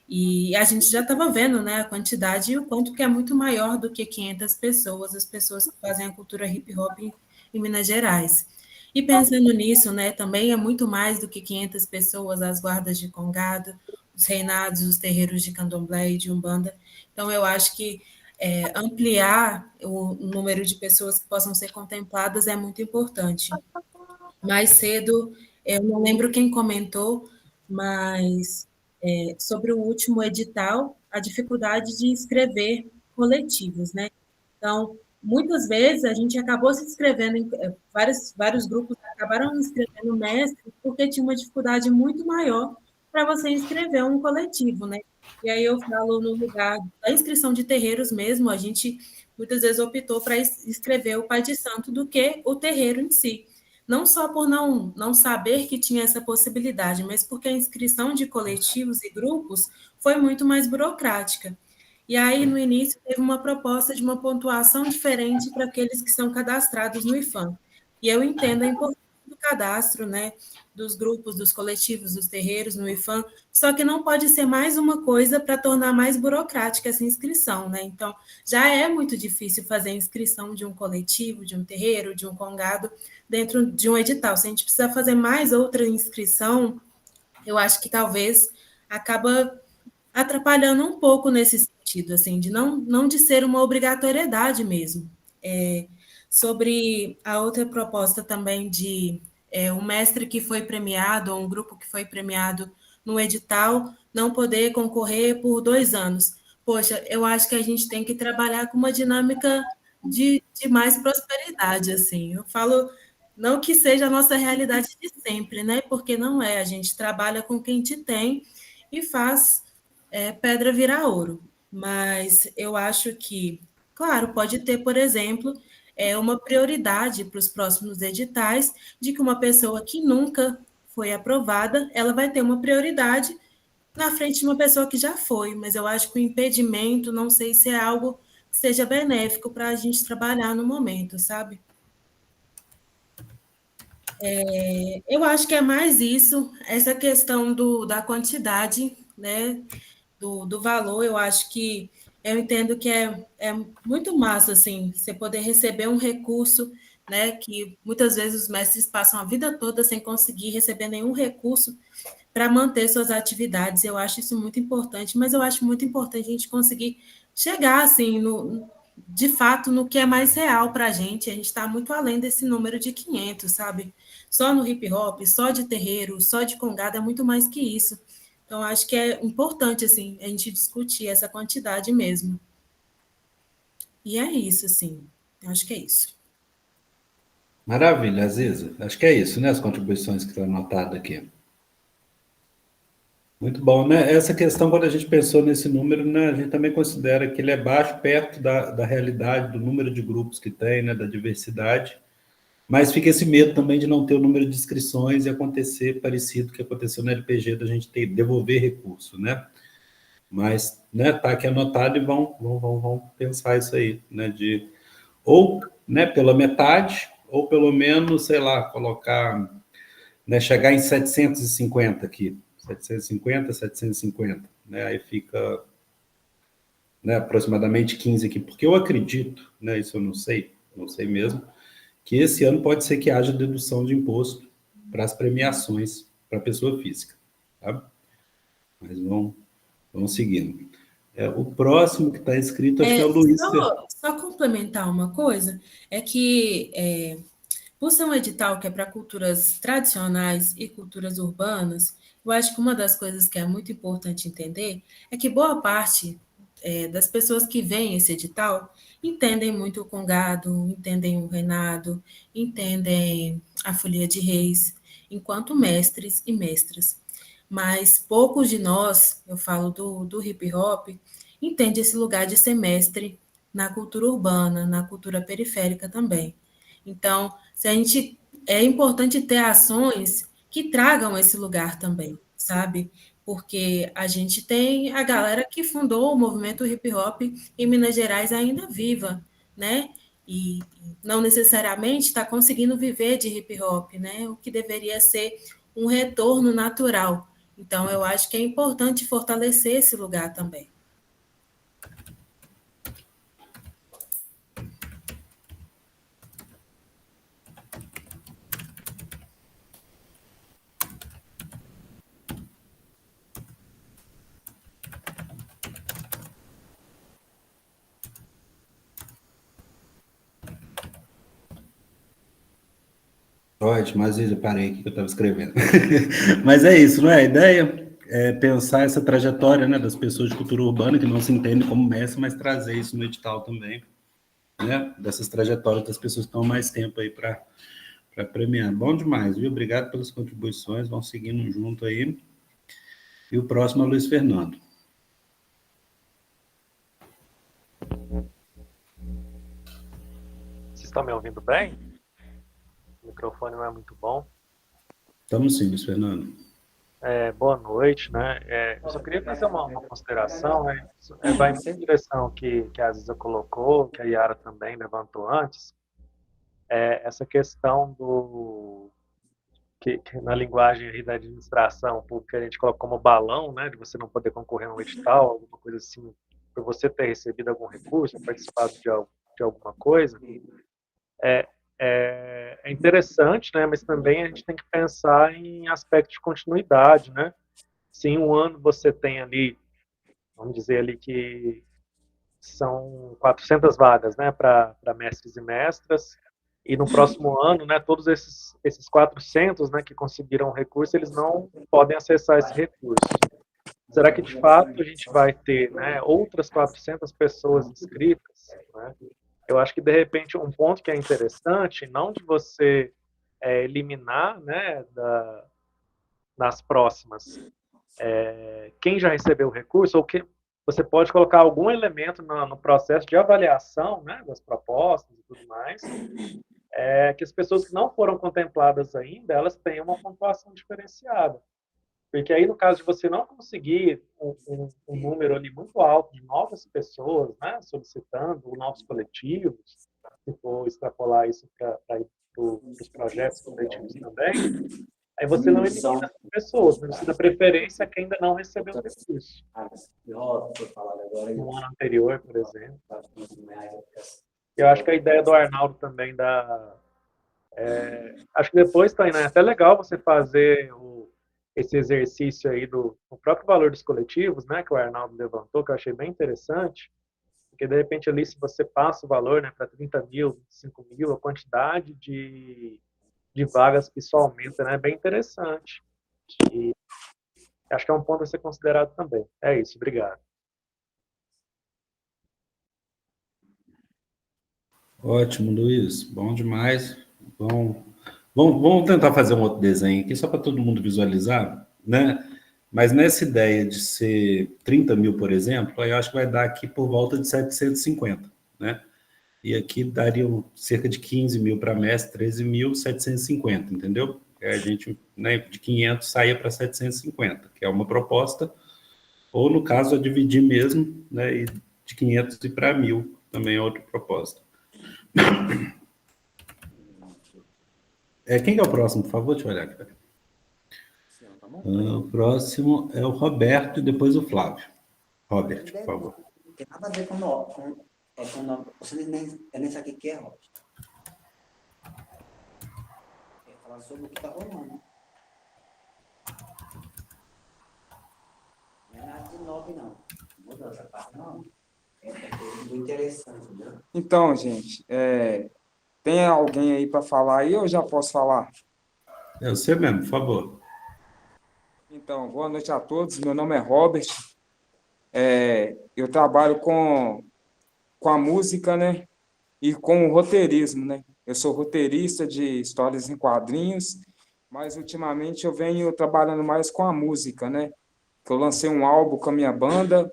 E a gente já estava vendo, né, a quantidade e o quanto que é muito maior do que 500 pessoas, as pessoas que fazem a cultura hip hop em Minas Gerais. E pensando nisso, né, também é muito mais do que 500 pessoas, as guardas de Congado, os reinados, os terreiros de Candomblé e de Umbanda. Então, eu acho que ampliar o número de pessoas que possam ser contempladas é muito importante. Mais cedo, eu não lembro quem comentou, mas sobre o último edital, a dificuldade de inscrever coletivos, né? Então, muitas vezes a gente acabou se inscrevendo, vários grupos acabaram inscrevendo mestre porque tinha uma dificuldade muito maior para você inscrever um coletivo, né? E aí eu falo no lugar da inscrição de terreiros mesmo, a gente muitas vezes optou para inscrever o pai de santo do que o terreiro em si. Não só por não saber que tinha essa possibilidade, mas porque a inscrição de coletivos e grupos foi muito mais burocrática. E aí, no início, teve uma proposta de uma pontuação diferente para aqueles que são cadastrados no IFAM. E eu entendo a importância do cadastro, né, dos grupos, dos coletivos, dos terreiros no IFAM, só que não pode ser mais uma coisa para tornar mais burocrática essa inscrição, né? Então, já é muito difícil fazer a inscrição de um coletivo, de um terreiro, de um congado, dentro de um edital. Se a gente precisa fazer mais outra inscrição, eu acho que talvez acaba atrapalhando um pouco nesse sentido, assim, de não de ser uma obrigatoriedade mesmo. Sobre a outra proposta também de um mestre que foi premiado, ou um grupo que foi premiado no edital, não poder concorrer por 2 anos. Poxa, eu acho que a gente tem que trabalhar com uma dinâmica de mais prosperidade, assim. Eu falo, não que seja a nossa realidade de sempre, né? Porque não é. A gente trabalha com quem te tem e faz pedra virar ouro. Mas eu acho que, claro, pode ter, por exemplo, uma prioridade para os próximos editais de que uma pessoa que nunca foi aprovada, ela vai ter uma prioridade na frente de uma pessoa que já foi, mas eu acho que o impedimento, não sei se é algo que seja benéfico para a gente trabalhar no momento, sabe? Eu acho que é mais isso, essa questão da quantidade, né, do valor, eu acho que eu entendo que é muito massa, assim, você poder receber um recurso, né, que muitas vezes os mestres passam a vida toda sem conseguir receber nenhum recurso para manter suas atividades. Eu acho isso muito importante, mas eu acho muito importante a gente conseguir chegar, assim, de fato, no que é mais real para a gente. A gente está muito além desse número de 500, sabe? Só no hip hop, só de terreiro, só de congada, é muito mais que isso. Então, acho que é importante, assim, a gente discutir essa quantidade mesmo. E é isso, assim. Eu acho que é isso. Maravilha, Aziza. Acho que é isso, né? As contribuições que estão anotadas aqui. Muito bom, né? Essa questão, quando a gente pensou nesse número, né, a gente também considera que ele é baixo perto da realidade, do número de grupos que tem, né, da diversidade, mas fica esse medo também de não ter o número de inscrições e acontecer parecido com o que aconteceu no LPG, da gente ter devolver recurso, né? Mas, né, tá aqui anotado e vão pensar isso aí, né, de ou, né, pela metade, ou pelo menos, sei lá, colocar, né, chegar em 750 aqui, 750, né, aí fica, né, aproximadamente 15 aqui, porque eu acredito, né, isso eu não sei mesmo, que esse ano pode ser que haja dedução de imposto para as premiações para pessoa física, tá? Mas vamos seguindo. O próximo que está escrito, acho que é o Luiz. Só complementar uma coisa, é que por ser um edital que é para culturas tradicionais e culturas urbanas, eu acho que uma das coisas que é muito importante entender é que boa parte das pessoas que veem esse edital entendem muito o Congado, entendem o Reinado, entendem a Folia de Reis, enquanto mestres e mestras. Mas poucos de nós, eu falo do hip hop, entende esse lugar de ser mestre na cultura urbana, na cultura periférica também. Então, se a gente é importante ter ações que tragam esse lugar também, sabe? Porque a gente tem a galera que fundou o movimento hip hop em Minas Gerais ainda viva, né? E não necessariamente está conseguindo viver de hip hop, né? O que deveria ser um retorno natural. Então, eu acho que é importante fortalecer esse lugar também. Ótimo, mas eu parei aqui que eu estava escrevendo. Mas é isso, não é? A ideia é pensar essa trajetória, né, das pessoas de cultura urbana que não se entendem como mestre, mas trazer isso no edital também, né? Dessas trajetórias das pessoas que estão mais tempo aí para premiar. Bom demais, viu? Obrigado pelas contribuições, vão seguindo junto aí. E o próximo é o Luiz Fernando. Vocês estão me ouvindo bem? O microfone não é muito bom. Estamos sim, Luiz Fernando. Boa noite, né? Eu só queria fazer uma consideração, né? Vai muito em direção que a Aziza colocou, que a Yara também levantou antes, essa questão que na linguagem aí da administração pública a gente coloca como balão, né? De você não poder concorrer a um edital, alguma coisa assim, por você ter recebido algum recurso, participado de alguma coisa. É interessante, né? Mas também a gente tem que pensar em aspecto de continuidade, né? Se em um ano você tem ali, vamos dizer ali que são 400 vagas, né, para mestres e mestras, e no próximo ano, né, todos esses 400, né, que conseguiram recurso, eles não podem acessar esse recurso. Será que de fato a gente vai ter, né, outras 400 pessoas inscritas, né? Eu acho que, de repente, um ponto que é interessante, não de você eliminar, né, nas próximas, quem já recebeu o recurso, ou que você pode colocar algum elemento no processo de avaliação, né, das propostas e tudo mais, que as pessoas que não foram contempladas ainda, elas tenham uma pontuação diferenciada. Porque aí, no caso de você não conseguir um número ali muito alto de novas pessoas, né, solicitando novos coletivos, se for extrapolar isso para os projetos coletivos também, aí você não elimina essas pessoas, mas você dá preferência a quem ainda não recebeu o recurso. No ano anterior, por exemplo. Eu acho que a ideia do Arnaldo também acho que depois, Tainá, é até legal você fazer esse exercício aí do próprio valor dos coletivos, né, que o Arnaldo levantou, que eu achei bem interessante, porque de repente ali, se você passa o valor, né, para 30 mil, 25 mil, a quantidade de vagas que só aumenta, né, é bem interessante. E acho que é um ponto a ser considerado também. É isso, obrigado. Ótimo, Luiz, bom demais. Vamos tentar fazer um outro desenho aqui, só para todo mundo visualizar, né? Mas nessa ideia de ser 30 mil, por exemplo, aí eu acho que vai dar aqui por volta de 750, né? E aqui dariam cerca de 15 mil para mestre, 13.750, entendeu? Aí a gente, né, de 500 saia para 750, que é uma proposta, ou no caso, a dividir mesmo, né, e de 500 e para 1.000, também é outra proposta. Quem que é o próximo, por favor? Deixa eu olhar aqui. O próximo é o Roberto e depois o Flávio. Robert, por favor. Não tem nada a ver com você nem sabe o que é, Robert. Quer falar sobre o que está rolando. Não é nada de novo, não. Muda essa parte, não. É muito interessante, entendeu? Então, gente, tem alguém aí para falar aí ou eu já posso falar? É você mesmo, por favor. Então, boa noite a todos. Meu nome é Robert. Eu trabalho com a música, né? E com o roteirismo, né? Eu sou roteirista de histórias em quadrinhos, mas ultimamente eu venho trabalhando mais com a música, né? Que eu lancei um álbum com a minha banda,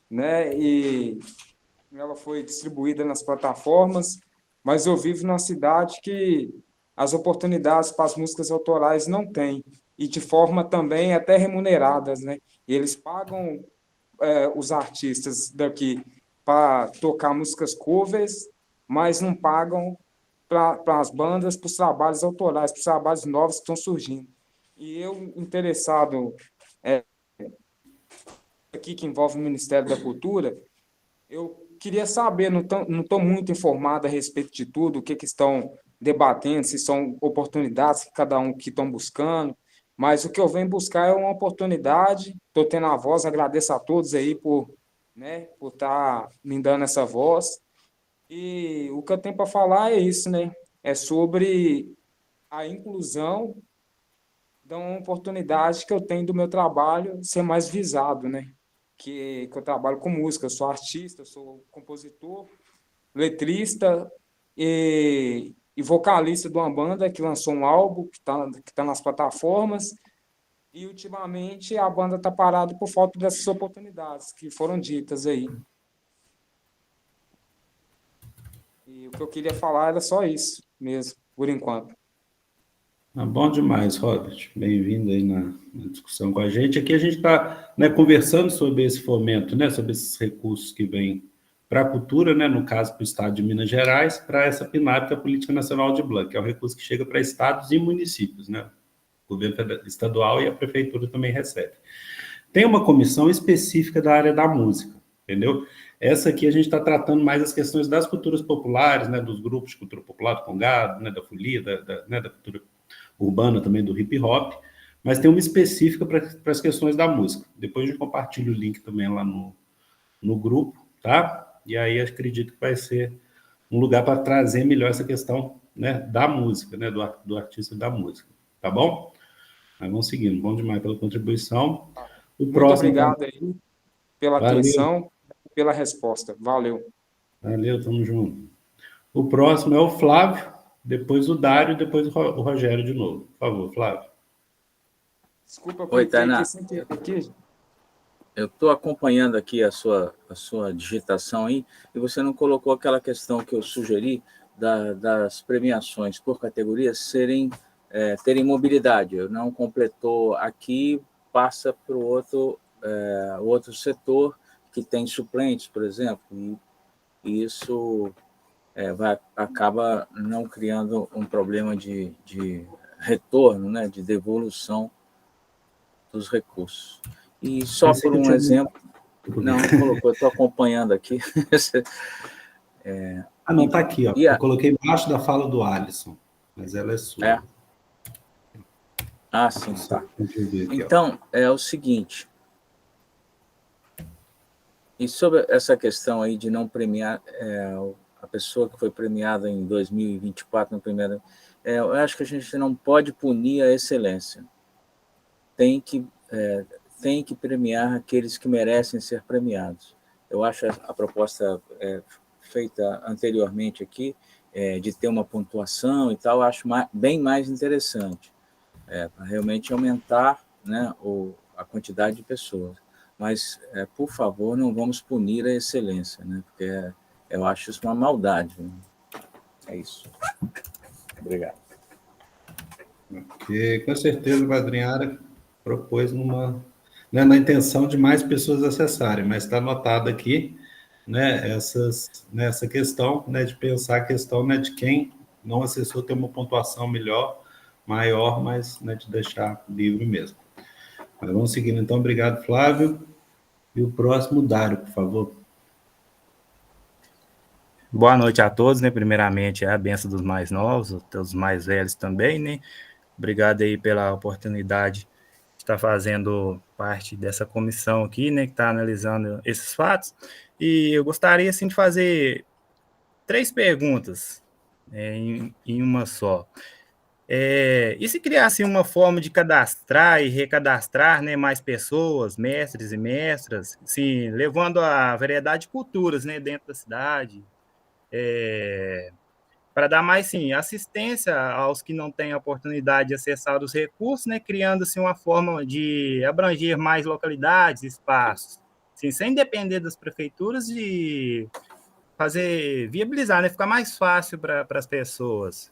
né? E ela foi distribuída nas plataformas, mas eu vivo numa cidade que as oportunidades para as músicas autorais não tem, e de forma também até remuneradas, né? E eles pagam os artistas daqui para tocar músicas covers, mas não pagam para as bandas, para os trabalhos autorais, para os trabalhos novos que estão surgindo. E eu, interessado aqui, que envolve o Ministério da Cultura, eu queria saber, não estou muito informado a respeito de tudo, o que estão debatendo, se são oportunidades que cada um que estão buscando, mas o que eu venho buscar é uma oportunidade, estou tendo a voz, agradeço a todos aí por estar me dando essa voz, e o que eu tenho para falar é isso, né? É sobre a inclusão da oportunidade que eu tenho do meu trabalho ser mais visado, né? Que eu trabalho com música, eu sou artista, eu sou compositor, letrista e vocalista de uma banda que lançou um álbum que tá nas plataformas, e ultimamente a banda está parada por falta dessas oportunidades que foram ditas aí. E o que eu queria falar era só isso mesmo, por enquanto. Bom demais, Robert. Bem-vindo aí na discussão com a gente. Aqui a gente está, né, conversando sobre esse fomento, né, sobre esses recursos que vêm para a cultura, né, no caso para o Estado de Minas Gerais, para essa PNAD, que é a Política Nacional de Blanc, que é o recurso que chega para estados e municípios, né? O governo estadual e a prefeitura também recebe. Tem uma comissão específica da área da música, entendeu? Essa aqui a gente está tratando mais as questões das culturas populares, né, dos grupos de cultura popular, do Congado, né, da folia, da cultura urbana também, do hip hop, mas tem uma específica para as questões da música. Depois a gente compartilha o link também lá no grupo, tá? E aí acredito que vai ser um lugar para trazer melhor essa questão, né, da música, né, do artista da música, tá bom? Mas vamos seguindo, bom demais pela contribuição. Muito obrigado aí pela atenção, pela resposta. Valeu. Valeu, tamo junto. O próximo é o Flávio, depois o Dário, depois o Rogério de novo. Por favor, Flávio. Desculpa, Oi, Tainá. Aqui. Eu estou acompanhando aqui a sua digitação aí, e você não colocou aquela questão que eu sugeri das premiações por categorias terem mobilidade. Não completou aqui, passa para o outro setor que tem suplentes, por exemplo, e isso acaba não criando um problema de retorno, né, de devolução dos recursos. E só por um exemplo... Não colocou, estou acompanhando aqui. Não, está aqui, ó. Eu coloquei embaixo da fala do Alisson, mas ela é sua. Sim, tá. Então, é o seguinte, e sobre essa questão aí de não premiar a pessoa que foi premiada em 2024 no primeiro, eu acho que a gente não pode punir a excelência. Tem que premiar aqueles que merecem ser premiados. Eu acho a proposta feita anteriormente aqui, de ter uma pontuação e tal, eu acho bem mais interessante, para realmente aumentar, né, a quantidade de pessoas. Mas, por favor, não vamos punir a excelência, né, porque eu acho isso uma maldade. Né? É isso. Obrigado. Porque, com certeza, o Adriana propôs né, na intenção de mais pessoas acessarem, mas está anotado aqui, né, essa questão, né, de pensar a questão, né, de quem não acessou ter uma pontuação maior, mas, né, de deixar livre mesmo. Mas vamos seguindo, então. Obrigado, Flávio. E o próximo, Dário, por favor. Boa noite a todos, né? Primeiramente, a benção dos mais novos, dos mais velhos também, né? Obrigado aí pela oportunidade de estar fazendo parte dessa comissão aqui, né? Que está analisando esses fatos. E eu gostaria, assim, de fazer 3 perguntas em uma só. E se criasse uma forma de cadastrar e recadastrar, né, mais pessoas, mestres e mestras, assim, levando a variedade de culturas, né, dentro da cidade, para dar mais, sim, assistência aos que não têm a oportunidade de acessar os recursos, né, criando-se uma forma de abranger mais localidades, espaços, assim, sem depender das prefeituras, de viabilizar, né, ficar mais fácil para as pessoas.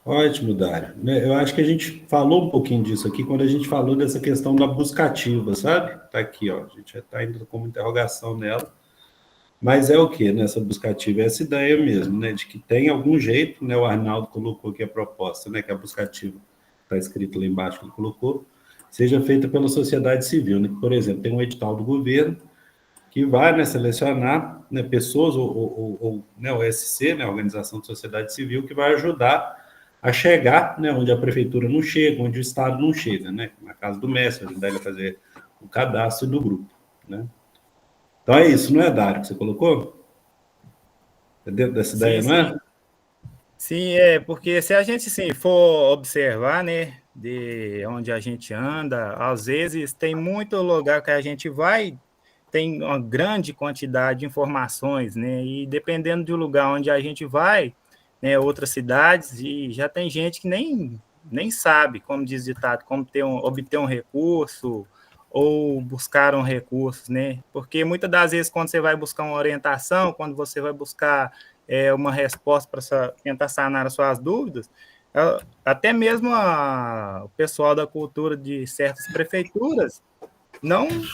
Ótimo, Dário. Eu acho que a gente falou um pouquinho disso aqui quando a gente falou dessa questão da buscativa, sabe? Está aqui, ó. A gente já está indo com uma interrogação nela. Mas é o quê nessa buscativa? É essa ideia mesmo, né? De que tem algum jeito, né? O Arnaldo colocou aqui a proposta, né? Que a buscativa, está escrito lá embaixo que ele colocou, seja feita pela sociedade civil, né? Por exemplo, tem um edital do governo que vai, né, selecionar, né, pessoas ou né, o SC, né, a Organização de Sociedade Civil, que vai ajudar a chegar, né, onde a prefeitura não chega, onde o Estado não chega, né? Na casa do mestre, ajudar ele a fazer o cadastro do grupo, né? Então é isso, não é, Dário, que você colocou? É dentro dessa ideia, não é? Sim, porque se a gente, sim, for observar, né, de onde a gente anda, às vezes tem muito lugar que a gente vai, tem uma grande quantidade de informações, né, e dependendo do lugar onde a gente vai, né, outras cidades, e já tem gente que nem sabe, como diz o ditado, como obter um recurso ou buscar um recurso, né, porque muitas das vezes quando você vai buscar uma orientação, quando você vai buscar uma resposta para tentar sanar as suas dúvidas, até mesmo o pessoal da cultura de certas prefeituras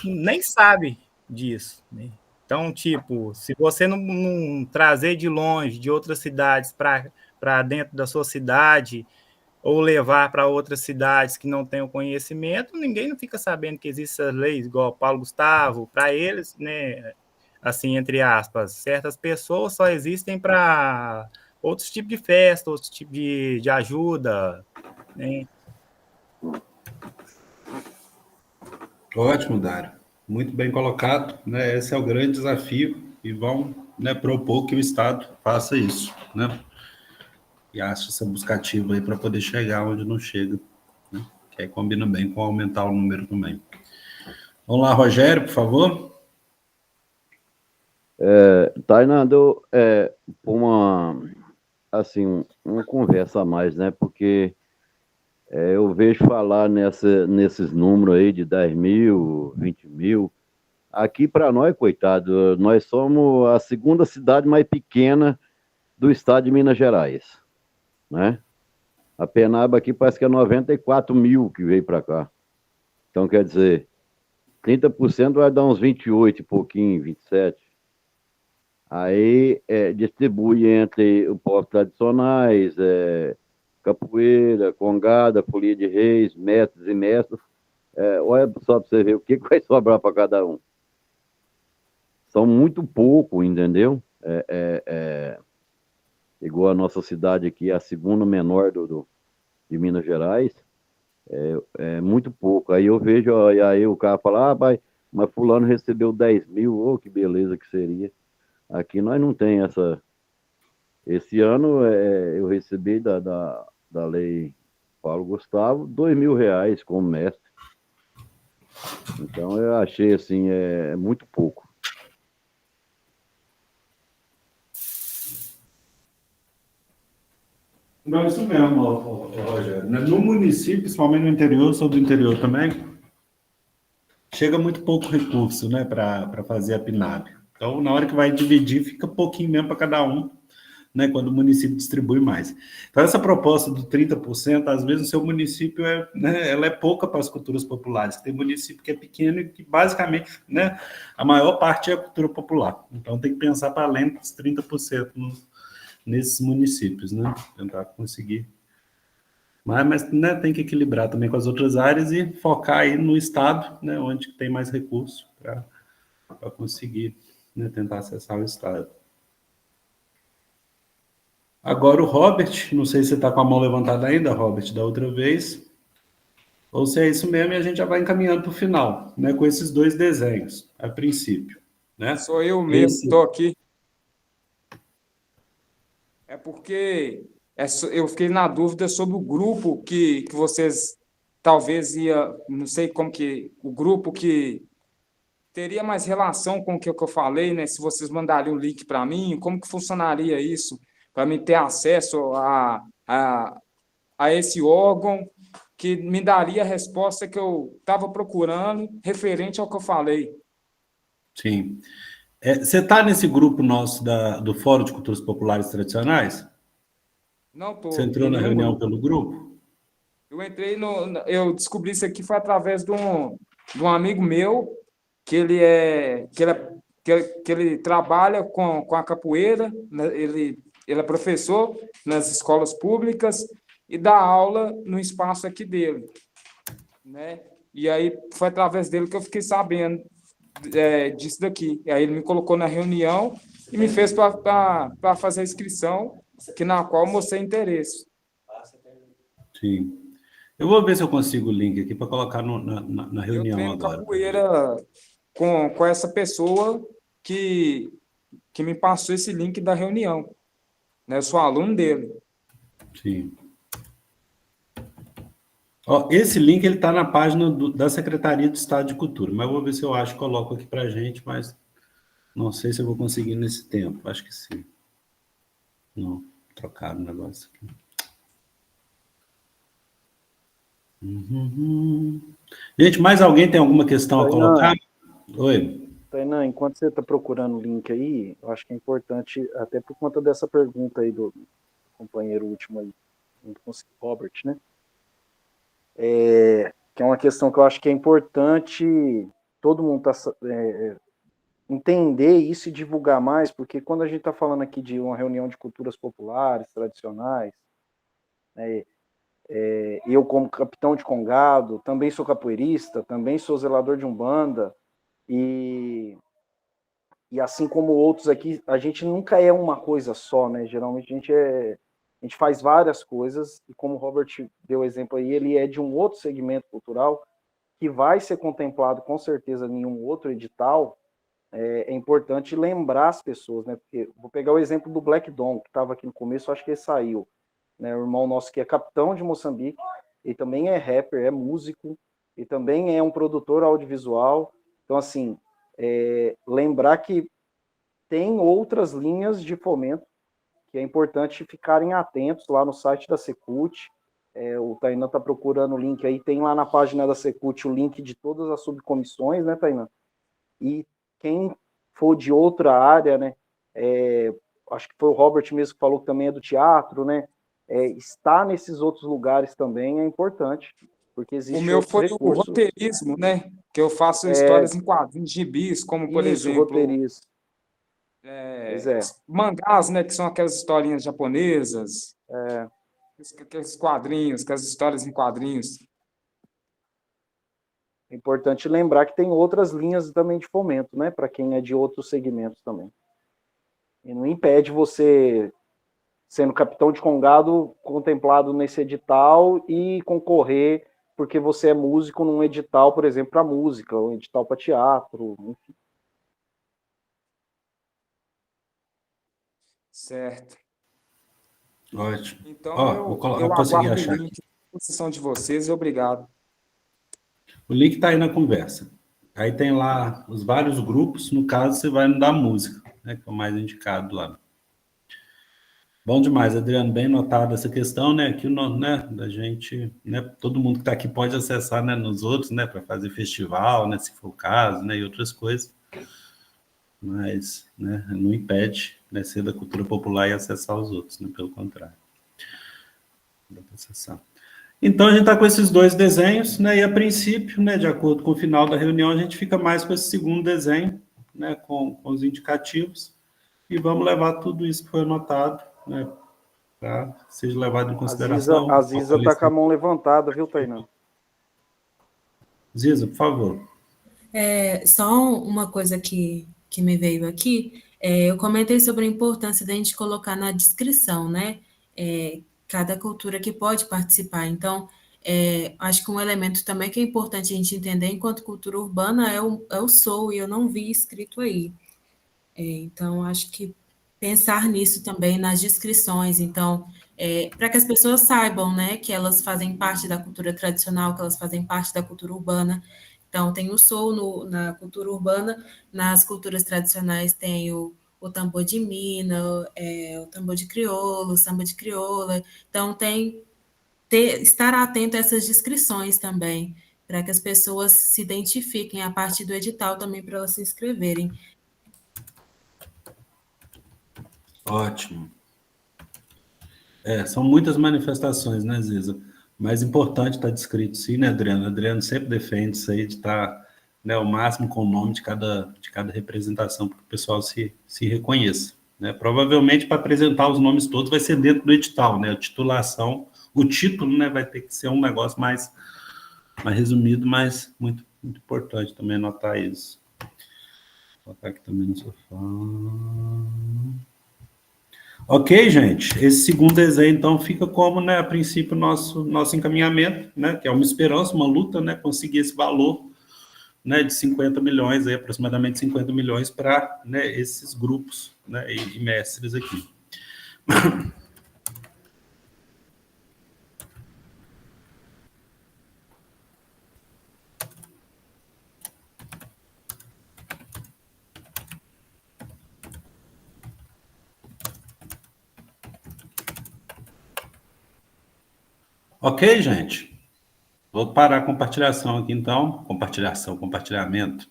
nem sabe disso, né? Então, tipo, se você não trazer de longe, de outras cidades para dentro da sua cidade, ou levar para outras cidades que não têm o conhecimento, ninguém não fica sabendo que existem essas leis, igual Paulo Gustavo, para eles, né, assim, entre aspas, certas pessoas só existem para outros tipos de festa, outros tipos de ajuda, né? Ótimo, Dário. Muito bem colocado, né? Esse é o grande desafio e vão, né, propor que o Estado faça isso, né? E ache essa buscativa aí para poder chegar onde não chega, né? Que aí combina bem com aumentar o número também. Vamos lá, Rogério, por favor. Tainando, uma conversa a mais, né? Porque eu vejo falar nesses números aí de 10 mil, 20 mil. Aqui para nós, coitado, nós somos a segunda cidade mais pequena do estado de Minas Gerais, né? A Penaba aqui parece que é 94 mil que veio para cá. Então, quer dizer, 30% vai dar uns 28 e pouquinho, 27. Aí distribui entre os povos tradicionais, capoeira, congada, folia de reis, mestres e mestras. Olha só para você ver o que vai sobrar para cada um. São muito pouco, entendeu? Igual a nossa cidade aqui, a segunda menor de Minas Gerais, muito pouco. Aí eu vejo, aí o cara fala, mas fulano recebeu 10 mil, que beleza que seria. Aqui nós não tem essa... Esse ano eu recebi da lei Paulo Gustavo, R$ 2.000 como mestre. Então eu achei assim, muito pouco. Não, isso mesmo, Rogério. No município, principalmente no interior, sou do interior também, chega muito pouco recurso, né, para fazer a PNAB. Então, na hora que vai dividir, fica pouquinho mesmo para cada um, né, quando o município distribui mais. Então, essa proposta do 30%, às vezes o seu município ela é pouca para as culturas populares. Tem município que é pequeno e que, basicamente, né, a maior parte é a cultura popular. Então, tem que pensar para além dos 30% nesses municípios, né, tentar conseguir. Mas né, tem que equilibrar também com as outras áreas e focar aí no estado, né, onde tem mais recurso para conseguir, né, tentar acessar o estado. Agora o Robert, não sei se você está com a mão levantada ainda, Robert, da outra vez, ou se é isso mesmo e a gente já vai encaminhando para o final, né, com esses 2 desenhos, a princípio. Né? Sou eu mesmo, estou aqui. É porque eu fiquei na dúvida sobre o grupo que vocês talvez não sei como que, o grupo que teria mais relação com o que eu falei, né? Se vocês mandariam o link para mim, como que funcionaria isso? Para mim ter acesso a esse órgão que me daria a resposta que eu estava procurando referente ao que eu falei. Sim. Você está nesse grupo nosso do Fórum de Culturas Populares Tradicionais? Não estou. Você entrou na reunião pelo grupo? Eu entrei eu descobri isso aqui foi através de um amigo meu que ele trabalha com a capoeira, né? Ele é professor nas escolas públicas e dá aula no espaço aqui dele, né? E aí foi através dele que eu fiquei sabendo disso daqui. E aí ele me colocou na reunião e me fez para fazer a inscrição, na qual eu mostrei interesse. Sim. Eu vou ver se eu consigo o link aqui para colocar na reunião eu agora. Capoeira com essa pessoa que me passou esse link da reunião. Né? Eu sou aluno dele. Sim. Ó, esse link ele está na página da Secretaria de Estado de Cultura, mas eu vou ver se eu acho, coloco aqui para a gente, mas não sei se eu vou conseguir nesse tempo. Acho que sim. Não, trocaram o negócio aqui. Gente, mais alguém tem alguma questão a colocar? Oi. Tainan, enquanto você está procurando o link aí, eu acho que é importante, até por conta dessa pergunta aí do companheiro último aí, junto com o Robert, né? Que é uma questão que eu acho que é importante todo mundo entender isso e divulgar mais, porque quando a gente está falando aqui de uma reunião de culturas populares, tradicionais, né, eu como capitão de congado, também sou capoeirista, também sou zelador de umbanda, e assim como outros aqui, a gente nunca é uma coisa só, né? Geralmente a gente faz várias coisas, e como o Robert deu exemplo aí, ele é de um outro segmento cultural que vai ser contemplado com certeza em um outro edital. É importante lembrar as pessoas, né? Porque vou pegar o exemplo do Black Dom, que estava aqui no começo, acho que ele saiu, né? O irmão nosso que é capitão de Moçambique, ele também é rapper, é músico, e também é um produtor audiovisual. Então, assim, lembrar que tem outras linhas de fomento que é importante ficarem atentos lá no site da Secult. O Tainan está procurando o link aí, tem lá na página da Secult o link de todas as subcomissões, né, Tainan? E quem for de outra área, né, acho que foi o Robert mesmo que falou que também é do teatro, né, estar nesses outros lugares também é importante, porque existe o meu foi recurso. O roteirismo, né, que eu faço histórias em quadrinhos, gibis, como, por exemplo... roteirismo. Mangás, né, que são aquelas historinhas japonesas, aqueles quadrinhos, aquelas histórias em quadrinhos. É importante lembrar que tem outras linhas também de fomento, né, para quem é de outros segmentos também. E não impede você, sendo capitão de congado, contemplado nesse edital e concorrer porque você é músico num edital, por exemplo, para música, um edital para teatro, enfim. Certo. Ótimo. Então, vou consegui achar aqui. disposição de vocês e obrigado. O link está aí na conversa. Aí tem lá os vários grupos, no caso você vai no da música, né, que é o mais indicado lá. Bom demais, Adriano, bem notado essa questão, né, que né, da gente, né, todo mundo que está aqui pode acessar, né, nos outros, né, para fazer festival, né, se for o caso, né, e outras coisas, mas, né, não impede, né, ser da cultura popular e acessar os outros, né, pelo contrário. Dá para acessar. Então, a gente está com esses dois desenhos, né, e a princípio, né, de acordo com o final da reunião, a gente fica mais com esse segundo desenho, né, com os indicativos, e vamos levar tudo isso que foi anotado, né, para seja levado em consideração. A Ziza está com a mão levantada, viu, Tainá? Ziza, por favor. Só uma coisa que me veio aqui, eu comentei sobre a importância da gente colocar na descrição, né? Cada cultura que pode participar. Então, acho que um elemento também que é importante a gente entender enquanto cultura urbana é o soul, e eu não vi escrito aí. Então, acho que pensar nisso também nas descrições, então, para que as pessoas saibam, né, que elas fazem parte da cultura tradicional, que elas fazem parte da cultura urbana. Então, tem o soul na cultura urbana, nas culturas tradicionais tem o tambor de mina, o tambor de crioulo, o samba de crioula. Então, estar atento a essas descrições também, para que as pessoas se identifiquem a partir do edital também para elas se inscreverem. Ótimo. São muitas manifestações, né, Ziza? Mais importante está descrito, sim, né, Adriano? Adriano sempre defende isso aí de estar, né, o máximo com o nome de cada representação, para que o pessoal se reconheça, né? Provavelmente, para apresentar os nomes todos, vai ser dentro do edital, né? A titulação, o título, né, vai ter que ser um negócio mais resumido, mas muito, muito importante também anotar isso. Vou botar aqui também no sofá. Ok, gente, esse segundo desenho, então, fica como, né, a princípio, nosso encaminhamento, né, que é uma esperança, uma luta, né, conseguir esse valor, né, de 50 milhões, aí, aproximadamente 50 milhões para, né, esses grupos, né, e mestres aqui. Ok, gente? Vou parar a compartilhação aqui, então. Compartilhamento.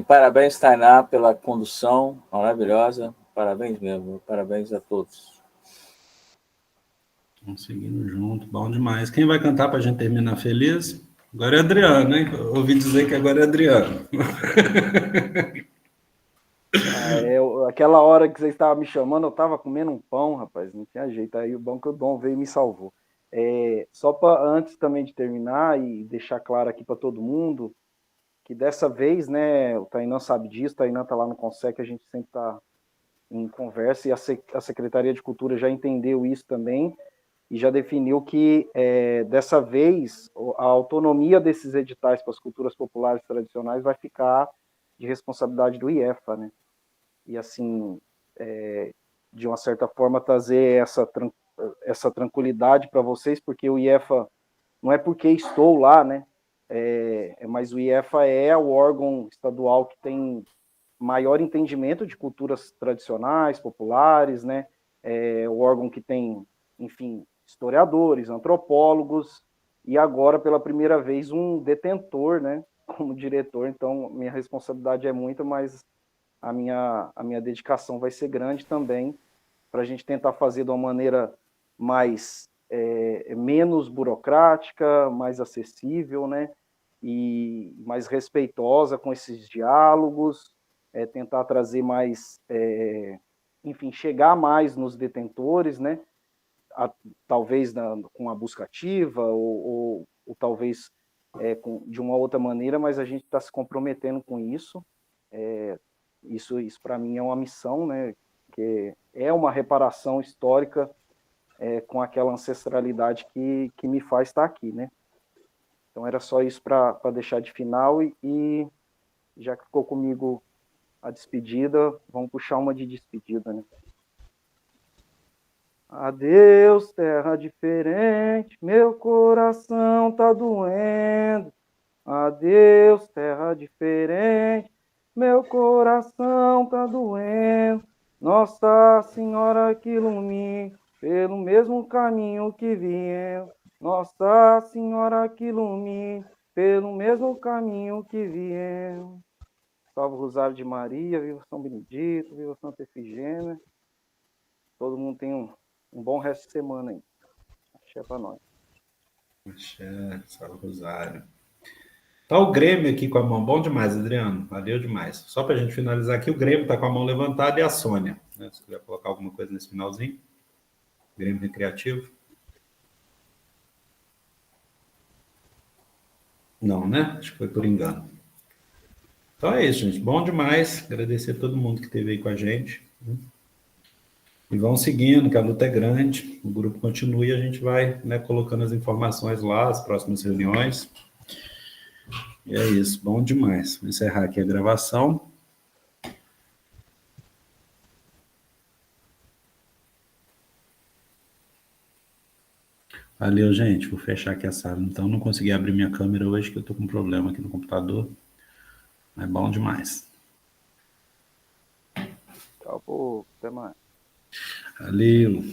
Parabéns, Tainá, pela condução maravilhosa. Parabéns mesmo. Parabéns a todos. Vamos seguindo junto. Bom demais. Quem vai cantar para a gente terminar feliz? Agora é Adriano, hein? Eu ouvi dizer que agora é Adriano. Aquela hora que você estava me chamando, eu estava comendo um pão, rapaz, não tinha jeito. Aí o bom que o Dom veio e me salvou. Só para antes também de terminar e deixar claro aqui para todo mundo que dessa vez, né, o Tainã sabe disso, o Tainã está lá no Consec, a gente sempre está em conversa, e a Secretaria de Cultura já entendeu isso também, e já definiu que, dessa vez, a autonomia desses editais para as culturas populares tradicionais vai ficar de responsabilidade do IEFA, né? E, assim, de uma certa forma, trazer essa tranquilidade para vocês, porque o IEFA, não é porque estou lá, né? Mas o IEFA é o órgão estadual que tem maior entendimento de culturas tradicionais, populares, né? O órgão que tem, enfim, historiadores, antropólogos, e agora, pela primeira vez, um detentor, né, como diretor. Então, minha responsabilidade é muita, mas a minha dedicação vai ser grande também, para a gente tentar fazer de uma maneira menos burocrática, mais acessível, né, e mais respeitosa com esses diálogos, tentar trazer mais, enfim, chegar mais nos detentores, né, talvez com a busca ativa, ou talvez de uma outra maneira, mas a gente está se comprometendo com isso. Isso para mim é uma missão, né, que é uma reparação histórica com aquela ancestralidade que me faz estar aqui, né. Então era só isso para deixar de final, e já que ficou comigo a despedida, vamos puxar uma de despedida, né. Adeus, terra diferente, meu coração tá doendo. Adeus, terra diferente, meu coração tá doendo. Nossa Senhora que ilumine, pelo mesmo caminho que viemos. Nossa Senhora que ilumine, pelo mesmo caminho que viemos. Salve o Rosário de Maria, viva São Benedito, viva Santa Efigênia. Todo mundo tem um bom resto de semana aí. Axé pra nós. Axé, salve Rosário. Tá o Grêmio aqui com a mão. Bom demais, Adriano. Valeu demais. Só para a gente finalizar aqui, o Grêmio tá com a mão levantada e a Sônia. Né? Se quiser colocar alguma coisa nesse finalzinho. Grêmio Recreativo. Não, né? Acho que foi por engano. Então é isso, gente. Bom demais. Agradecer a todo mundo que esteve aí com a gente. E vão seguindo, que a luta é grande. O grupo continua e a gente vai, né, colocando as informações lá, as próximas reuniões. E é isso. Bom demais. Vou encerrar aqui a gravação. Valeu, gente. Vou fechar aqui a sala. Então, não consegui abrir minha câmera hoje, que eu tô com um problema aqui no computador. É bom demais. Tchau, povo. Até mais. Valeu.